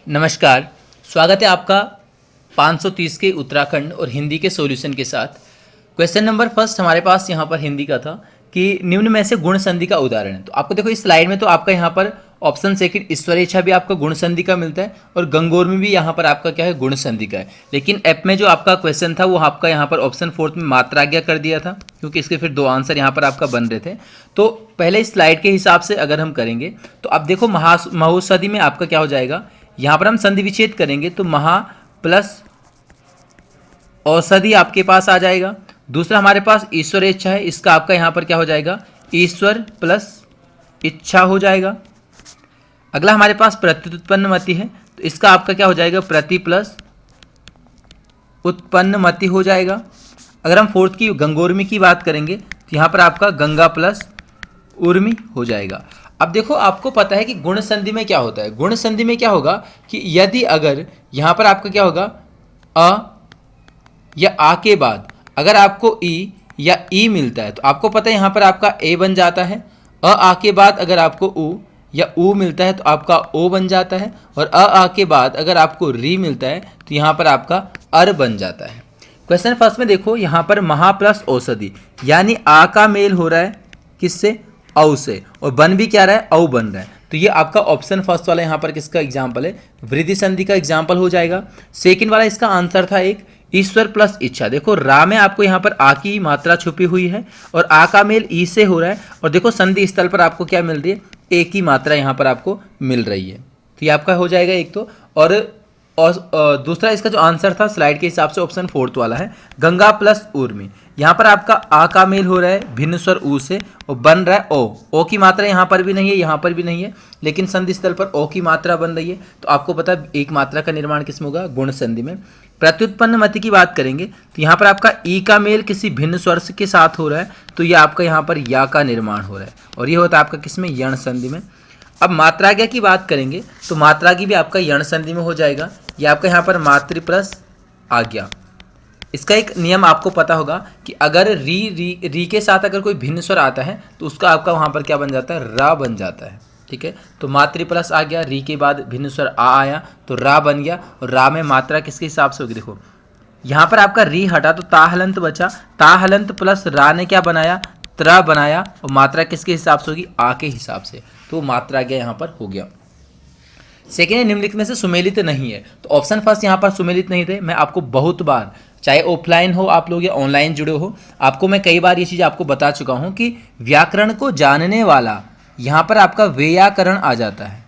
नमस्कार, स्वागत है आपका 530 के उत्तराखंड और हिंदी के सॉल्यूशन के साथ। क्वेश्चन नंबर फर्स्ट हमारे पास यहाँ पर हिंदी का था कि निम्न में से गुण संधि का उदाहरण है। तो आपको देखो इस स्लाइड में तो आपका यहाँ पर ऑप्शन सेकंड ईश्वरेच्छा भी आपका गुण संधि का मिलता है और गंगोर में भी यहाँ पर आपका क्या है गुण संधि का है। लेकिन ऐप में जो आपका क्वेश्चन था वो आपका यहाँ पर ऑप्शन फोर्थ में मात्राज्ञा कर दिया था, क्योंकि इसके फिर दो आंसर यहाँ पर आपका बन रहे थे। तो पहले इस स्लाइड के हिसाब से अगर हम करेंगे तो अब देखो महौषधि में आपका क्या हो जाएगा, यहाँ पर हम संधि विच्छेद करेंगे तो महा प्लस औषधि आपके पास आ जाएगा। दूसरा हमारे पास ईश्वरेच्छा है, इसका आपका यहाँ पर क्या हो जाएगा ईश्वर प्लस इच्छा हो जाएगा। अगला हमारे पास प्रत्युत्पन्नमति है, तो इसका आपका क्या हो जाएगा प्रति प्लस उत्पन्नमति हो जाएगा। अगर हम फोर्थ की गंगोर्मी की बात करेंगे तो यहाँ पर आपका गंगा प्लस उर्मी हो जाएगा। अब देखो आपको पता है कि गुण संधि में क्या होता है। गुण संधि में क्या होगा कि यदि अगर यहाँ पर आपका क्या होगा अ या आ के बाद अगर आपको ई या ई मिलता है तो आपको पता है यहाँ पर आपका ए बन जाता है। आ के बाद अगर आपको उ या ऊ मिलता है तो आपका ओ बन जाता है, और आ के बाद अगर आपको री मिलता है तो यहाँ पर आपका अर बन जाता है। क्वेश्चन फर्स्ट में देखो यहाँ पर महा प्लस औषधि, यानी आ का मेल हो रहा है किससे औ से, और बन भी क्या रहा है औ बन रहा है। तो ये आपका ऑप्शन फर्स्ट वाला यहाँ पर किसका एग्जाम्पल है, वृद्धि संधि का एग्जाम्पल हो जाएगा। सेकंड वाला इसका आंसर था एक ईश्वर प्लस इच्छा। देखो रा में आपको यहाँ पर आ की मात्रा छुपी हुई है और आ का मेल ई से हो रहा है, और देखो संधि स्थल पर आपको क्या मिल रही है ए की मात्रा यहाँ पर आपको मिल रही है। तो ये आपका हो जाएगा एक तो, और दूसरा इसका जो आंसर था स्लाइड के हिसाब से ऑप्शन फोर्थ वाला है गंगा प्लस उर्मी। यहाँ पर आपका आ का मेल हो रहा है भिन्न स्वर ऊ से और बन रहा है ओ की मात्रा यहाँ पर भी नहीं है, यहाँ पर भी नहीं है, लेकिन संधि स्थल पर ओ की मात्रा बन रही है। तो आपको पता है एक मात्रा का निर्माण किसमें होगा गुण संधि में। प्रत्युत्पन्नमति की बात करेंगे तो यहाँ पर आपका ई का मेल किसी भिन्न स्वर के साथ हो रहा है, तो ये आपका यहाँ पर या का निर्माण हो रहा है, और ये होता है आपका किसमें यण संधि में। अब मात्राज्ञा की बात करेंगे तो मात्राज्ञा भी आपका यण संधि में हो जाएगा। ये आपका यहाँ पर मातृ प्लस आज्ञा। इसका एक नियम आपको पता होगा कि अगर री के साथ अगर कोई भिन्न स्वर आता है तो उसका आपका वहाँ पर क्या बन जाता है रा बन जाता है। ठीक है, तो मातृ प्लस आ गया, री के बाद भिन्न स्वर आ आया तो रा बन गया, और रा में मात्रा किसके हिसाब से होगी। देखो यहाँ पर आपका री हटा तो ता हलंत बचा, ता हलंत प्लस रा ने क्या बनाया त्रा बनाया, और मात्रा किसके हिसाब से होगी आ के हिसाब से, तो मात्रा गया यहाँ पर हो गया। सेकेंड निम्नलिखित में से सुमेलित नहीं है, तो ऑप्शन फर्स्ट यहाँ पर सुमेलित नहीं थे। मैं आपको बहुत बार चाहे ऑफलाइन हो आप लोग या ऑनलाइन जुड़े हो, आपको मैं कई बार ये चीज़ आपको बता चुका हूँ कि व्याकरण को जानने वाला यहाँ पर आपका व्याकरण आ जाता है।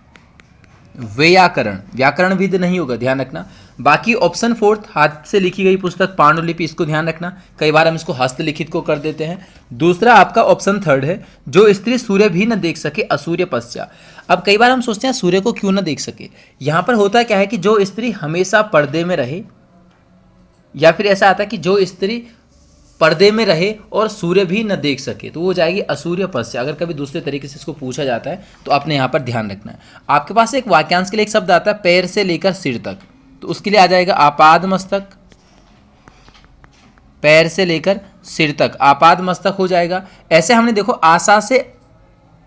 व्याकरण व्याकरणविद नहीं होगा, ध्यान रखना। बाकी ऑप्शन फोर्थ हाथ से लिखी गई पुस्तक पांडुलिपि, इसको ध्यान रखना, कई बार हम इसको हस्तलिखित को कर देते हैं। दूसरा आपका ऑप्शन थर्ड है जो स्त्री सूर्य भी न देख सके असूर्य पश्चात। अब कई बार हम सोचते हैं सूर्य को क्यों न देख सके, यहाँ पर होता क्या है कि जो स्त्री हमेशा पर्दे में रहे, या फिर ऐसा आता है कि जो स्त्री पर्दे में रहे और सूर्य भी न देख सके, तो वो हो जाएगी असूर्य पश्चात। अगर कभी दूसरे तरीके से इसको पूछा जाता है तो आपने यहाँ पर ध्यान रखना है। आपके पास एक वाक्यांश के लिए एक शब्द आता है पैर से लेकर सिर तक, तो उसके लिए आ जाएगा आपाद मस्तक। पैर से लेकर सिर तक आपाद मस्तक हो जाएगा। ऐसे हमने देखो आशा से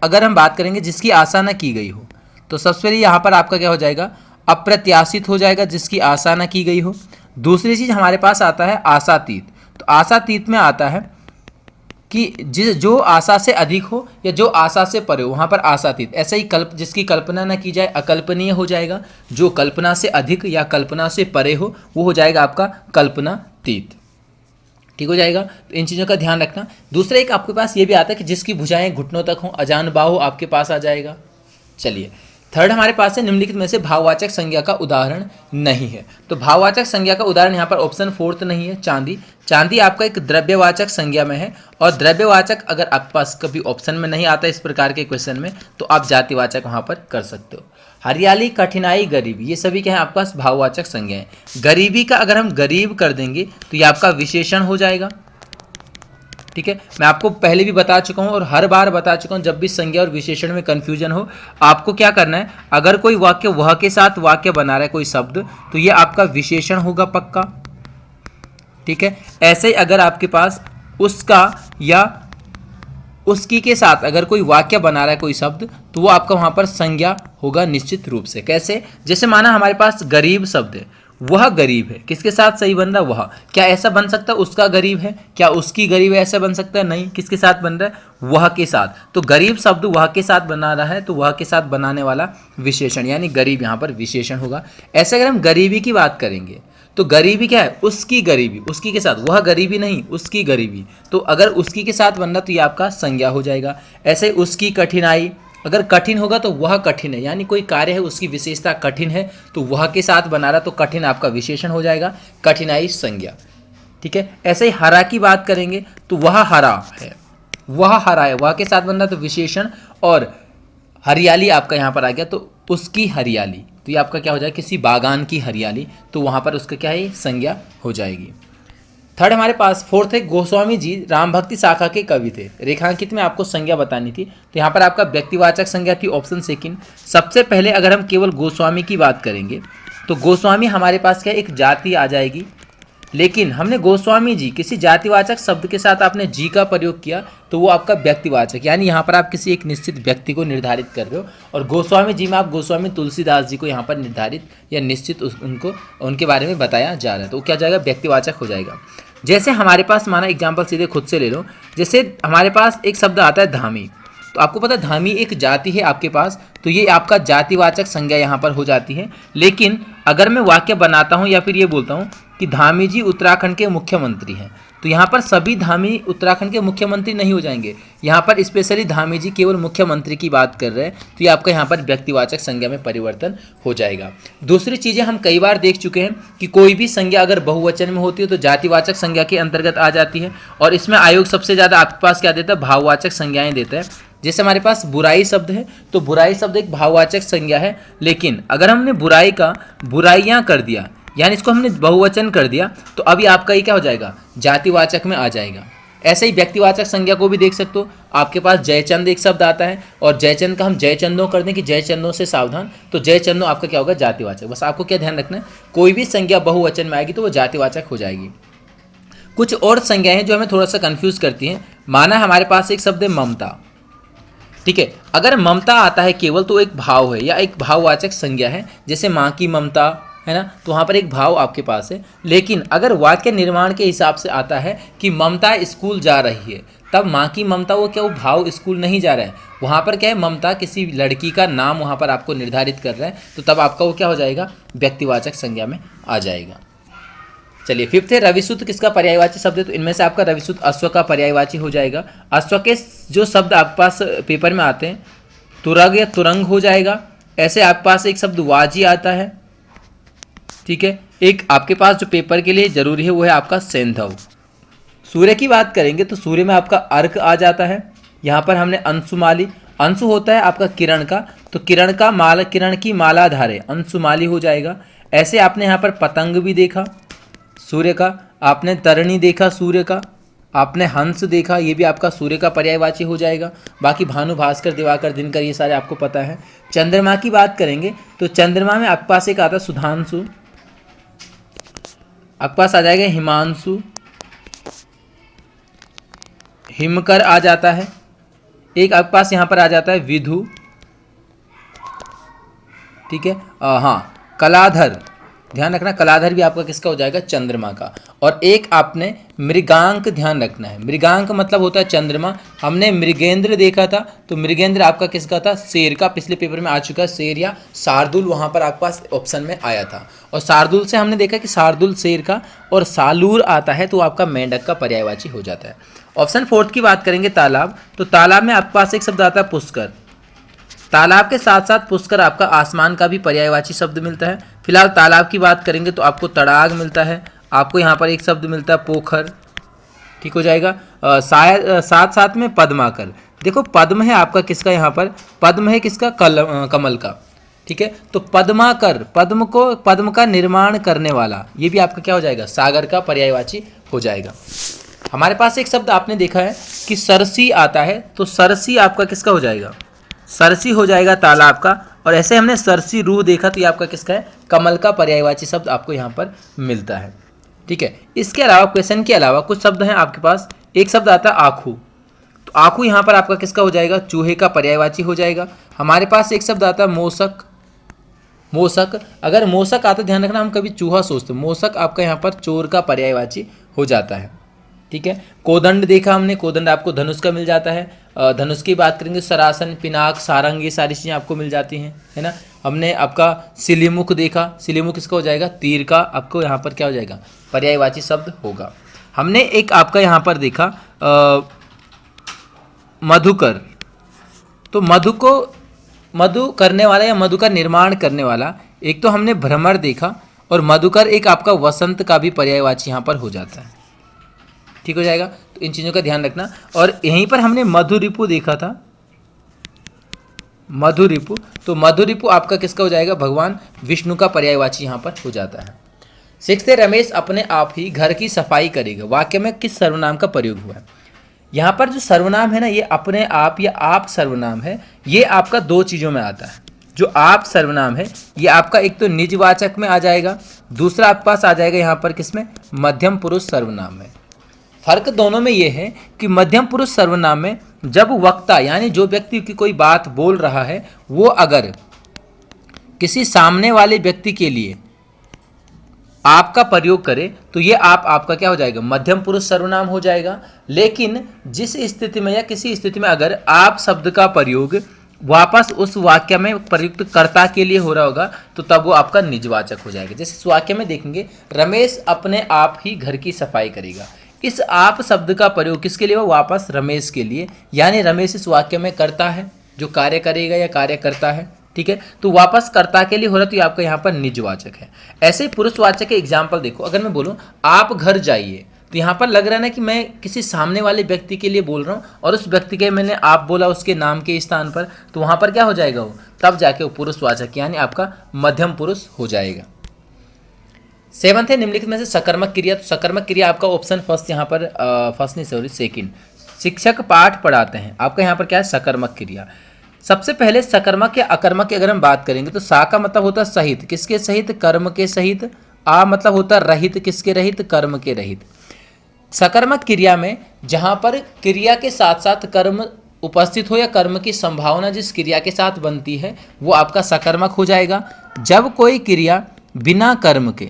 अगर हम बात करेंगे जिसकी आशा न की गई हो, तो सबसे पहले यहाँ पर आपका क्या हो जाएगा अप्रत्याशित हो जाएगा, जिसकी आशा न की गई हो। दूसरी चीज हमारे पास आता है आशातीत, तो आशातीत में आता है कि जो आशा से अधिक हो या जो आशा से परे हो, वहाँ पर आशातीत। ऐसा ही जिसकी कल्पना न की जाए अकल्पनीय हो जाएगा, जो कल्पना से अधिक या कल्पना से परे हो वो हो जाएगा आपका कल्पनातीत। ठीक हो जाएगा, तो इन चीज़ों का ध्यान रखना। दूसरा एक आपके पास ये भी आता है कि जिसकी भुजाएं घुटनों तक हों, अजान बाहु आपके पास आ जाएगा। चलिए थर्ड हमारे पास है निम्नलिखित में से भाववाचक संज्ञा का उदाहरण नहीं है, तो भाववाचक संज्ञा का उदाहरण यहाँ पर ऑप्शन फोर्थ नहीं है चांदी। चांदी आपका एक द्रव्यवाचक संज्ञा में है, और द्रव्यवाचक अगर आपके पास कभी ऑप्शन में नहीं आता इस प्रकार के क्वेश्चन में तो आप जातिवाचक वहाँ पर कर सकते हो। हरियाली कठिनाई गरीबी ये सभी क्या है आपके पास भाववाचक संज्ञा है। गरीबी का अगर हम गरीब कर देंगे तो ये आपका विशेषण हो जाएगा। ठीक है, मैं आपको पहले भी बता चुका हूं और हर बार बता चुका हूं, जब भी संज्ञा और विशेषण में कंफ्यूजन हो आपको क्या करना है, अगर कोई वाक्य वह के साथ वाक्य बना रहा है कोई शब्द तो ये आपका विशेषण होगा पक्का। ठीक है, ऐसे ही अगर आपके पास उसका या उसकी के साथ अगर कोई वाक्य बना रहा है कोई शब्द, तो वो आपका वहाँ पर संज्ञा होगा निश्चित रूप से। कैसे? जैसे माना हमारे पास गरीब शब्द है, वह गरीब है, किसके साथ सही बन रहा है? वह। क्या ऐसा बन सकता है उसका गरीब है? क्या उसकी गरीब है? ऐसा बन सकता है? नहीं। किसके साथ बन रहा है? वह के साथ। तो गरीब शब्द वह के साथ बना रहा है, तो वह के साथ बनाने वाला विशेषण यानी गरीब यहाँ पर विशेषण होगा। ऐसे अगर हम गरीबी की बात करेंगे तो गरीबी क्या है? उसकी गरीबी, उसकी के साथ, वह गरीबी नहीं, उसकी गरीबी। तो अगर उसकी के साथ बन रहा तो ये आपका संज्ञा हो जाएगा। ऐसे उसकी कठिनाई, अगर कठिन होगा तो वह कठिन है, यानी कोई कार्य है उसकी विशेषता कठिन है, तो वह के साथ बना रहा तो कठिन आपका विशेषण हो जाएगा, कठिनाई संज्ञा। ठीक है। ऐसे ही हरा की बात करेंगे तो वह हरा है, वह हरा है, वह के साथ बन रहा तो विशेषण। और हरियाली आपका यहाँ पर आ गया तो उसकी हरियाली, तो ये आपका क्या हो जाएगा? किसी बागान की हरियाली, तो वहाँ पर उसका क्या है? संज्ञा हो जाएगी। थर्ड हमारे पास फोर्थ है, गोस्वामी जी राम भक्ति शाखा के कवि थे। रेखांकित में आपको संज्ञा बतानी थी, तो यहाँ पर आपका व्यक्तिवाचक संज्ञा थी ऑप्शन सेकंड। सबसे पहले अगर हम केवल गोस्वामी की बात करेंगे तो गोस्वामी हमारे पास क्या एक जाति आ जाएगी, लेकिन हमने गोस्वामी जी किसी जातिवाचक शब्द के साथ आपने जी का प्रयोग किया तो वो आपका व्यक्तिवाचक, यानी यहाँ पर आप किसी एक निश्चित व्यक्ति को निर्धारित कर रहे हो, और गोस्वामी जी में आप गोस्वामी तुलसीदास जी को यहाँ पर निर्धारित या निश्चित उनको उनके बारे में बताया जा रहा है, तो क्या जाएगा? व्यक्तिवाचक हो जाएगा। जैसे हमारे पास माना एग्जाम्पल सीधे खुद से ले लो, जैसे हमारे पास एक शब्द आता है धामी, तो आपको पता है धामी एक जाति है आपके पास, तो ये आपका जातिवाचक संज्ञा यहाँ पर हो जाती है। लेकिन अगर मैं वाक्य बनाता हूँ या फिर ये बोलता हूँ कि धामी जी उत्तराखंड के मुख्यमंत्री हैं, तो यहाँ पर सभी धामी उत्तराखंड के मुख्यमंत्री नहीं हो जाएंगे, यहाँ पर स्पेशली धामी जी केवल मुख्यमंत्री की बात कर रहे हैं, तो ये आपका यहाँ पर व्यक्तिवाचक संज्ञा में परिवर्तन हो जाएगा। दूसरी चीज़ें हम कई बार देख चुके हैं कि कोई भी संज्ञा अगर बहुवचन में होती है तो जातिवाचक संज्ञा के अंतर्गत आ जाती है, और इसमें आयोग सबसे ज़्यादा आपके पास क्या देता है? भाववाचक संज्ञाएं देता है। जैसे हमारे पास बुराई शब्द है, तो बुराई शब्द एक भाववाचक संज्ञा है, लेकिन अगर हमने बुराई का बुराइयां कर दिया, यानी इसको हमने बहुवचन कर दिया, तो अभी आपका ये क्या हो जाएगा? जातिवाचक में आ जाएगा। ऐसे ही व्यक्तिवाचक संज्ञा को भी देख सकते हो, आपके पास जयचंद एक शब्द आता है और जयचंद का हम जयचंदों कर दें कि जयचंदों से सावधान, तो जयचंदों आपका क्या होगा? जातिवाचक। बस आपको क्या ध्यान रखना है, कोई भी संज्ञा बहुवचन में आएगी तो वो जातिवाचक हो जाएगी। कुछ और संज्ञाएं हैं जो हमें थोड़ा सा कंफ्यूज करती हैं। माना हमारे पास एक शब्द है ममता, ठीक है, अगर ममता आता है केवल तो एक भाव है या एक भाववाचक संज्ञा है, जैसे माँ की ममता है ना, तो वहाँ पर एक भाव आपके पास है। लेकिन अगर वाक्य निर्माण के हिसाब से आता है कि ममता स्कूल जा रही है, तब माँ की ममता वो क्या, वो भाव स्कूल नहीं जा रहा है, वहाँ पर क्या है? ममता किसी लड़की का नाम वहाँ पर आपको निर्धारित कर रहा है, तो तब आपका वो क्या हो जाएगा? व्यक्तिवाचक संज्ञा में आ जाएगा। चलिए फिफ्थ है, रविसुत किसका पर्यायवाची शब्द है? तो इनमें से आपका रविसुत अश्व का पर्यायवाची हो जाएगा। अश्व के जो शब्द आपके पास पेपर में आते हैं, तुरग या तुरंग हो जाएगा। ऐसे आपके पास एक शब्द वाजी आता है, ठीक है। एक आपके पास जो पेपर के लिए जरूरी है वो है आपका सेंधव। सूर्य की बात करेंगे तो सूर्य में आपका अर्क आ जाता है। यहाँ पर हमने अंशुमाली, अंशु होता है आपका किरण का, तो किरण का माला, किरण की माला धारे अंशुमाली हो जाएगा। ऐसे आपने यहाँ पर पतंग भी देखा सूर्य का, आपने तरणी देखा सूर्य का, आपने हंस देखा, ये भी आपका सूर्य का पर्यायवाची हो जाएगा। बाकी भानु, भास्कर, दिवाकर, दिनकर ये सारे आपको पता है। चंद्रमा की बात करेंगे तो चंद्रमा में आपके पास एक आता है सुधांशु, आपके पास आ जाएगा हिमांशु, हिमकर आ जाता है। एक आपके पास यहाँ पर आ जाता है विधु, ठीक है। हाँ, कलाधर, ध्यान रखना कलाधर भी आपका किसका हो जाएगा? चंद्रमा का। और एक आपने मृगांक ध्यान रखना है, मृगांक मतलब होता है चंद्रमा। हमने मृगेंद्र देखा था, तो मृगेंद्र आपका किसका था? शेर का, पिछले पेपर में आ चुका है। शेर या शार्दुल वहाँ पर आपके पास ऑप्शन में आया था, और शार्दुल से हमने देखा कि शार्दुल शेर का, और सालूर आता है तो आपका मेंढक का पर्यायवाची हो जाता है। ऑप्शन फोर्थ की बात करेंगे तालाब, तो तालाब में आपके पास एक शब्द आता है पुष्कर। तालाब के साथ साथ पुष्कर आपका आसमान का भी पर्यायवाची शब्द मिलता है। फिलहाल तालाब की बात करेंगे तो आपको तड़ाग मिलता है, आपको यहाँ पर एक शब्द मिलता है पोखर, ठीक हो जाएगा। शायद साथ साथ में पद्माकर, देखो पद्म है आपका किसका? यहाँ पर पद्म है किसका? कमल का, ठीक है। तो पद्माकर, पद्म को, पद्म का निर्माण करने वाला, ये भी आपका क्या हो जाएगा? सागर का पर्यायवाची हो जाएगा। हमारे पास एक शब्द आपने देखा है कि सरसी आता है, तो सरसी आपका किसका हो जाएगा? सरसी हो जाएगा तालाब का। और ऐसे हमने सरसी रूह देखा, तो ये आपका किसका है? कमल का पर्यायवाची शब्द आपको यहाँ पर मिलता है, ठीक है। इसके अलावा क्वेश्चन के अलावा कुछ शब्द हैं आपके पास। एक शब्द आता है आखू, तो आखू यहाँ पर आपका किसका हो जाएगा, चूहे का पर्यायवाची हो जाएगा। हमारे पास एक शब्द आता है मोसक, मोसक, अगर मोसक आता ध्यान रखना, हम कभी चूहा सोचते, मोसक आपका यहाँ पर चोर का पर्यायवाची हो जाता है। ठीक है, कोदंड देखा हमने, कोदंड आपको धनुष का मिल जाता है। धनुष की बात करेंगे सरासन, पिनाक, सारंग, ये सारी चीज़ें आपको मिल जाती हैं, है ना। हमने आपका सिलीमुख देखा, सिलीमुख किसका हो जाएगा, तीर का आपको यहाँ पर क्या हो जाएगा, पर्यायवाची शब्द होगा। हमने एक आपका यहाँ पर देखा मधुकर, तो मधु को मधु करने वाला या मधु का निर्माण करने वाला, एक तो हमने भ्रमर देखा, और मधुकर एक आपका वसंत का भी पर्यायवाची यहाँ पर हो जाता है। ठीक हो जाएगा, तो इन चीज़ों का ध्यान रखना। और यहीं पर हमने मधुरिपु देखा था, मधुरिपु, तो मधुरिपु आपका किसका हो जाएगा, भगवान विष्णु का पर्यायवाची यहाँ पर हो जाता है। 6 रमेश अपने आप ही घर की सफाई करेगा, वाक्य में किस सर्वनाम का प्रयोग हुआ है। यहाँ पर जो सर्वनाम है ना, ये अपने आप या आप सर्वनाम है, ये आपका दो चीज़ों में आता है। जो आप सर्वनाम है ये आपका एक तो निजवाचक में आ जाएगा, दूसरा आपके पास आ जाएगा यहाँ पर किसमें, मध्यम पुरुष सर्वनाम में। फर्क दोनों में ये है कि मध्यम पुरुष सर्वनाम में जब वक्ता यानी जो व्यक्ति की कोई बात बोल रहा है, वो अगर किसी सामने वाले व्यक्ति के लिए आपका प्रयोग करे तो ये आपका क्या हो जाएगा, मध्यम पुरुष सर्वनाम हो जाएगा। लेकिन जिस स्थिति में या किसी स्थिति में अगर आप शब्द का प्रयोग वापस उस वाक्य में प्रयुक्त कर्ता के लिए हो रहा होगा, तो तब वो आपका निजवाचक हो जाएगा। जैसे इस वाक्य में देखेंगे, रमेश अपने आप ही घर की सफाई करेगा, इस आप शब्द का प्रयोग किसके लिए हो, वापस रमेश के लिए, यानी रमेश इस वाक्य में करता है, जो कार्य करेगा या कार्य करता है। ठीक है, तो वापस कर्ता के लिए हो रहा है, तो ये आपका यहाँ पर निजवाचक है। ऐसे पुरुषवाचक के एग्जाम्पल देखो, अगर मैं बोलूँ आप घर जाइए, तो यहाँ पर लग रहा है ना कि मैं किसी सामने वाले व्यक्ति के लिए बोल रहा हूँ, और उस व्यक्ति के मैंने आप बोला उसके नाम के स्थान पर, तो वहाँ पर क्या हो जाएगा, वो तब जाके वो पुरुषवाचक यानी आपका मध्यम पुरुष हो जाएगा। 7 है निम्नलिखित में से सकर्मक क्रिया, तो सकर्मक क्रिया आपका ऑप्शन फर्स्ट यहाँ पर फर्स्ट नहीं सॉरी सेकंड, शिक्षक पाठ पढ़ाते हैं, आपका यहाँ पर क्या है, सकर्मक क्रिया। सबसे पहले सकर्मक या अकर्मक की अगर हम बात करेंगे, तो सा का मतलब होता है सहित, किसके सहित, कर्म के सहित। आ मतलब होता है रहित, किसके रहित, कर्म के रहित। सकर्मक क्रिया में जहाँ पर क्रिया के साथ साथ कर्म उपस्थित हो या कर्म की संभावना जिस क्रिया के साथ बनती है, वो आपका सकर्मक हो जाएगा। जब कोई क्रिया बिना कर्म के,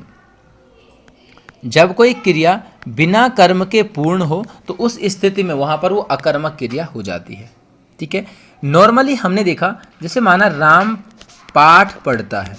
जब कोई क्रिया बिना कर्म के पूर्ण हो, तो उस स्थिति में वहाँ पर वो अकर्मक क्रिया हो जाती है। ठीक है, नॉर्मली हमने देखा, जैसे माना राम पाठ पढ़ता है,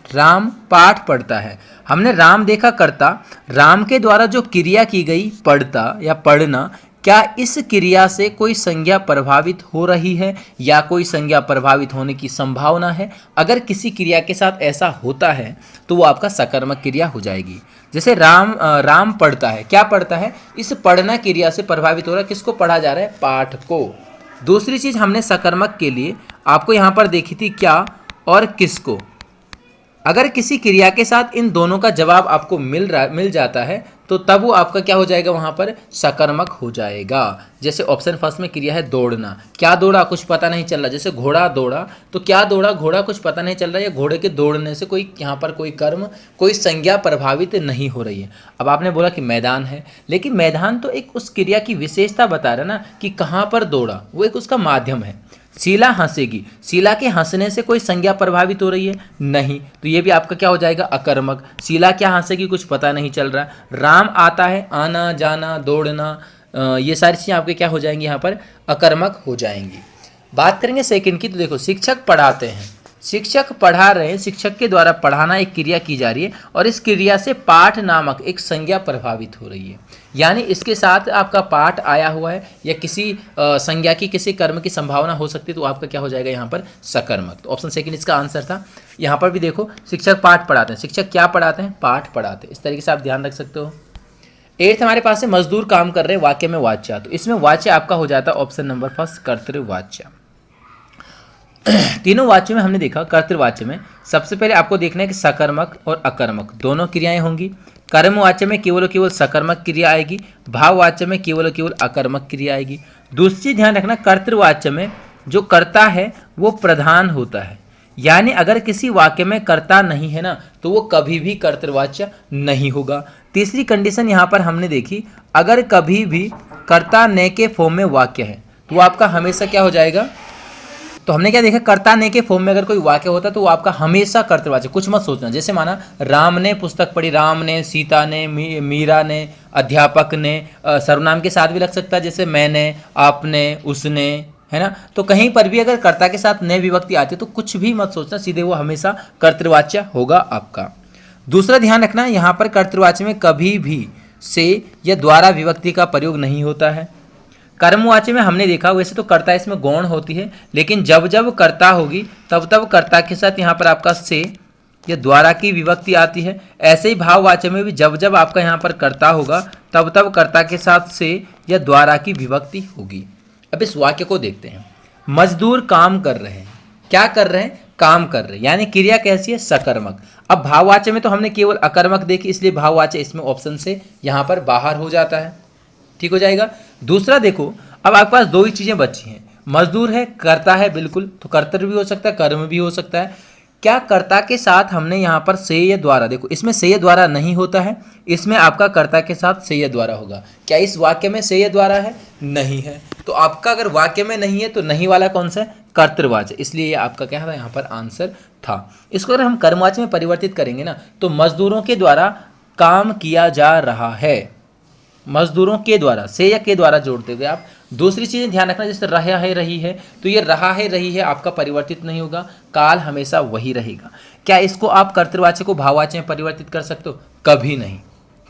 राम पाठ पढ़ता है, हमने राम देखा करता, राम के द्वारा जो क्रिया की गई पढ़ता या पढ़ना, क्या इस क्रिया से कोई संज्ञा प्रभावित हो रही है या कोई संज्ञा प्रभावित होने की संभावना है। अगर किसी क्रिया के साथ ऐसा होता है तो वो आपका सकर्मक क्रिया हो जाएगी। जैसे राम पढ़ता है, क्या पढ़ता है, इस पढ़ना क्रिया से प्रभावित हो रहा है, किसको पढ़ा जा रहा है, पाठ को। दूसरी चीज हमने सकर्मक के लिए आपको यहाँ पर देखी थी, क्या और किसको। अगर किसी क्रिया के साथ इन दोनों का जवाब आपको मिल जाता है, तो तब वो आपका क्या हो जाएगा, वहाँ पर सकर्मक हो जाएगा। जैसे ऑप्शन फर्स्ट में क्रिया है दौड़ना, क्या दौड़ा, कुछ पता नहीं चल रहा। जैसे घोड़ा दौड़ा, तो क्या दौड़ा, घोड़ा कुछ पता नहीं चल रहा है, या घोड़े के दौड़ने से कोई यहाँ पर कोई कर्म, कोई संज्ञा प्रभावित नहीं हो रही है। अब आपने बोला कि मैदान है, लेकिन मैदान तो एक उस क्रिया की विशेषता बता रहा ना कि कहाँ पर दौड़ा, वो एक उसका माध्यम है। शीला हंसेगी, शीला के हंसने से कोई संज्ञा प्रभावित हो रही है, नहीं, तो ये भी आपका क्या हो जाएगा, अकर्मक। शीला क्या हंसेगी, कुछ पता नहीं चल रहा। राम आता है, आना जाना दौड़ना, ये सारी चीज़ें आपके क्या हो जाएंगी, यहाँ पर अकर्मक हो जाएंगी। बात करेंगे सेकंड की, तो देखो शिक्षक पढ़ाते हैं, शिक्षक पढ़ा रहे हैं, शिक्षक के द्वारा पढ़ाना एक क्रिया की जा रही है, और इस क्रिया से पाठ नामक एक संज्ञा प्रभावित हो रही है, यानी इसके साथ आपका पाठ आया हुआ है या किसी संज्ञा की, किसी कर्म की संभावना हो सकती है, तो आपका क्या हो जाएगा यहाँ पर सकर्मक। तो ऑप्शन सेकंड इसका आंसर था। यहाँ पर भी देखो शिक्षक पाठ पढ़ाते हैं, शिक्षक क्या पढ़ाते हैं, पाठ पढ़ाते हैं, इस तरीके से आप ध्यान रख सकते हो। 8 हमारे पास है मजदूर काम कर रहे हैं, वाक्य में वाच्य, तो इसमें वाच्य आपका हो जाता है ऑप्शन नंबर फर्स्ट, कर्तृवाच्य। तीनों वाच्यों में हमने देखा, कर्तृवाच्य में सबसे पहले आपको देखना है कि सकर्मक और अकर्मक दोनों क्रियाएं होंगी। कर्मवाच्य में केवल केवल सकर्मक क्रिया आएगी, भाववाच्य में केवल केवल अकर्मक क्रिया आएगी। दूसरी ध्यान रखना, कर्तृवाच्य में जो कर्ता है वो प्रधान होता है, यानी अगर किसी वाक्य में कर्ता नहीं है ना, तो वो कभी भी कर्तृवाच्य नहीं होगा। तीसरी कंडीशन यहाँ पर हमने देखी, अगर कभी भी कर्ता ने के फॉर्म में वाक्य है तो वो आपका हमेशा क्या हो जाएगा, तो हमने क्या देखा, कर्ता ने के फॉर्म में अगर कोई वाक्य होता तो वो आपका हमेशा कर्तृवाचक। कुछ मत सोचना, जैसे माना राम ने पुस्तक पढ़ी, राम ने, सीता ने, मीरा ने, अध्यापक ने, सर्वनाम के साथ भी लग सकता है, जैसे मैंने, आपने, उसने, है ना। तो कहीं पर भी अगर कर्ता के साथ ने विभक्ति आती है तो कुछ भी मत सोचना, सीधे वो हमेशा कर्तृवाच्य होगा आपका। दूसरा ध्यान रखना, यहाँ पर कर्तृवाच्य में कभी भी से या द्वारा विभक्ति का प्रयोग नहीं होता है। कर्मवाच्य में हमने देखा वैसे तो कर्ता इसमें गौण होती है, लेकिन जब जब कर्ता होगी तब तब कर्ता के साथ यहाँ पर आपका से या द्वारा की विभक्ति आती है। ऐसे ही भाववाच्य में भी जब जब आपका यहाँ पर कर्ता होगा तब तब कर्ता के साथ से या द्वारा की विभक्ति होगी। अब इस वाक्य को देखते हैं। मजदूर काम कर रहे हैं, क्या कर रहे हैं, काम कर रहे हैं, यानी क्रिया कैसी है, सकर्मक। अब भाववाच्य में तो हमने केवल अकर्मक देखी, इसलिए भाववाच्य इसमें ऑप्शन से यहाँ पर बाहर हो जाता है, ठीक हो जाएगा। दूसरा देखो, अब आपके पास दो ही चीजें बची हैं, मजदूर है, कर्ता है, बिल्कुल, तो कर्तव्य भी हो सकता है, कर्म भी हो सकता है। क्या कर्ता के साथ हमने यहाँ पर से या द्वारा, देखो इसमें से या द्वारा नहीं होता है, इसमें आपका कर्ता के साथ से या द्वारा होगा। क्या इस वाक्य में से या द्वारा है, नहीं है, तो आपका अगर वाक्य में नहीं है तो नहीं वाला कौन सा है, कर्तृवाच्य, इसलिए ये आपका क्या था यहाँ पर आंसर था। इसको अगर हम कर्मवाच्य में परिवर्तित करेंगे ना तो मजदूरों के द्वारा काम किया जा रहा है, मजदूरों के द्वारा, से या के द्वारा जोड़ते हुए आप। दूसरी चीज़ें ध्यान रखना, जैसे रहा है, रही है, तो ये रहा है, रही है आपका परिवर्तित नहीं होगा, काल हमेशा वही रहेगा। क्या इसको आप कर्तृवाच्य को भाववाच्य में परिवर्तित कर सकते हो, कभी नहीं,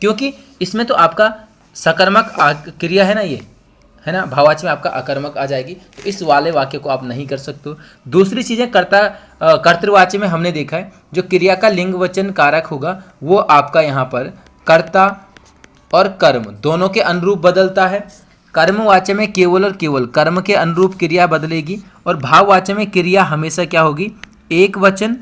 क्योंकि इसमें तो आपका सकर्मक क्रिया है ना, ये है ना, भाववाच्य में आपका अकर्मक आ जाएगी, तो इस वाले वाक्य को आप नहीं कर सकते हो। दूसरी चीज़ें कर्तृवाच्य में हमने देखा है जो क्रिया का लिंग वचन कारक होगा वो आपका यहाँ पर कर्ता और कर्म दोनों के अनुरूप बदलता है। कर्मवाच्य में केवल और केवल कर्म के अनुरूप क्रिया बदलेगी, और भाववाच्य में क्रिया हमेशा क्या होगी, एक वचन,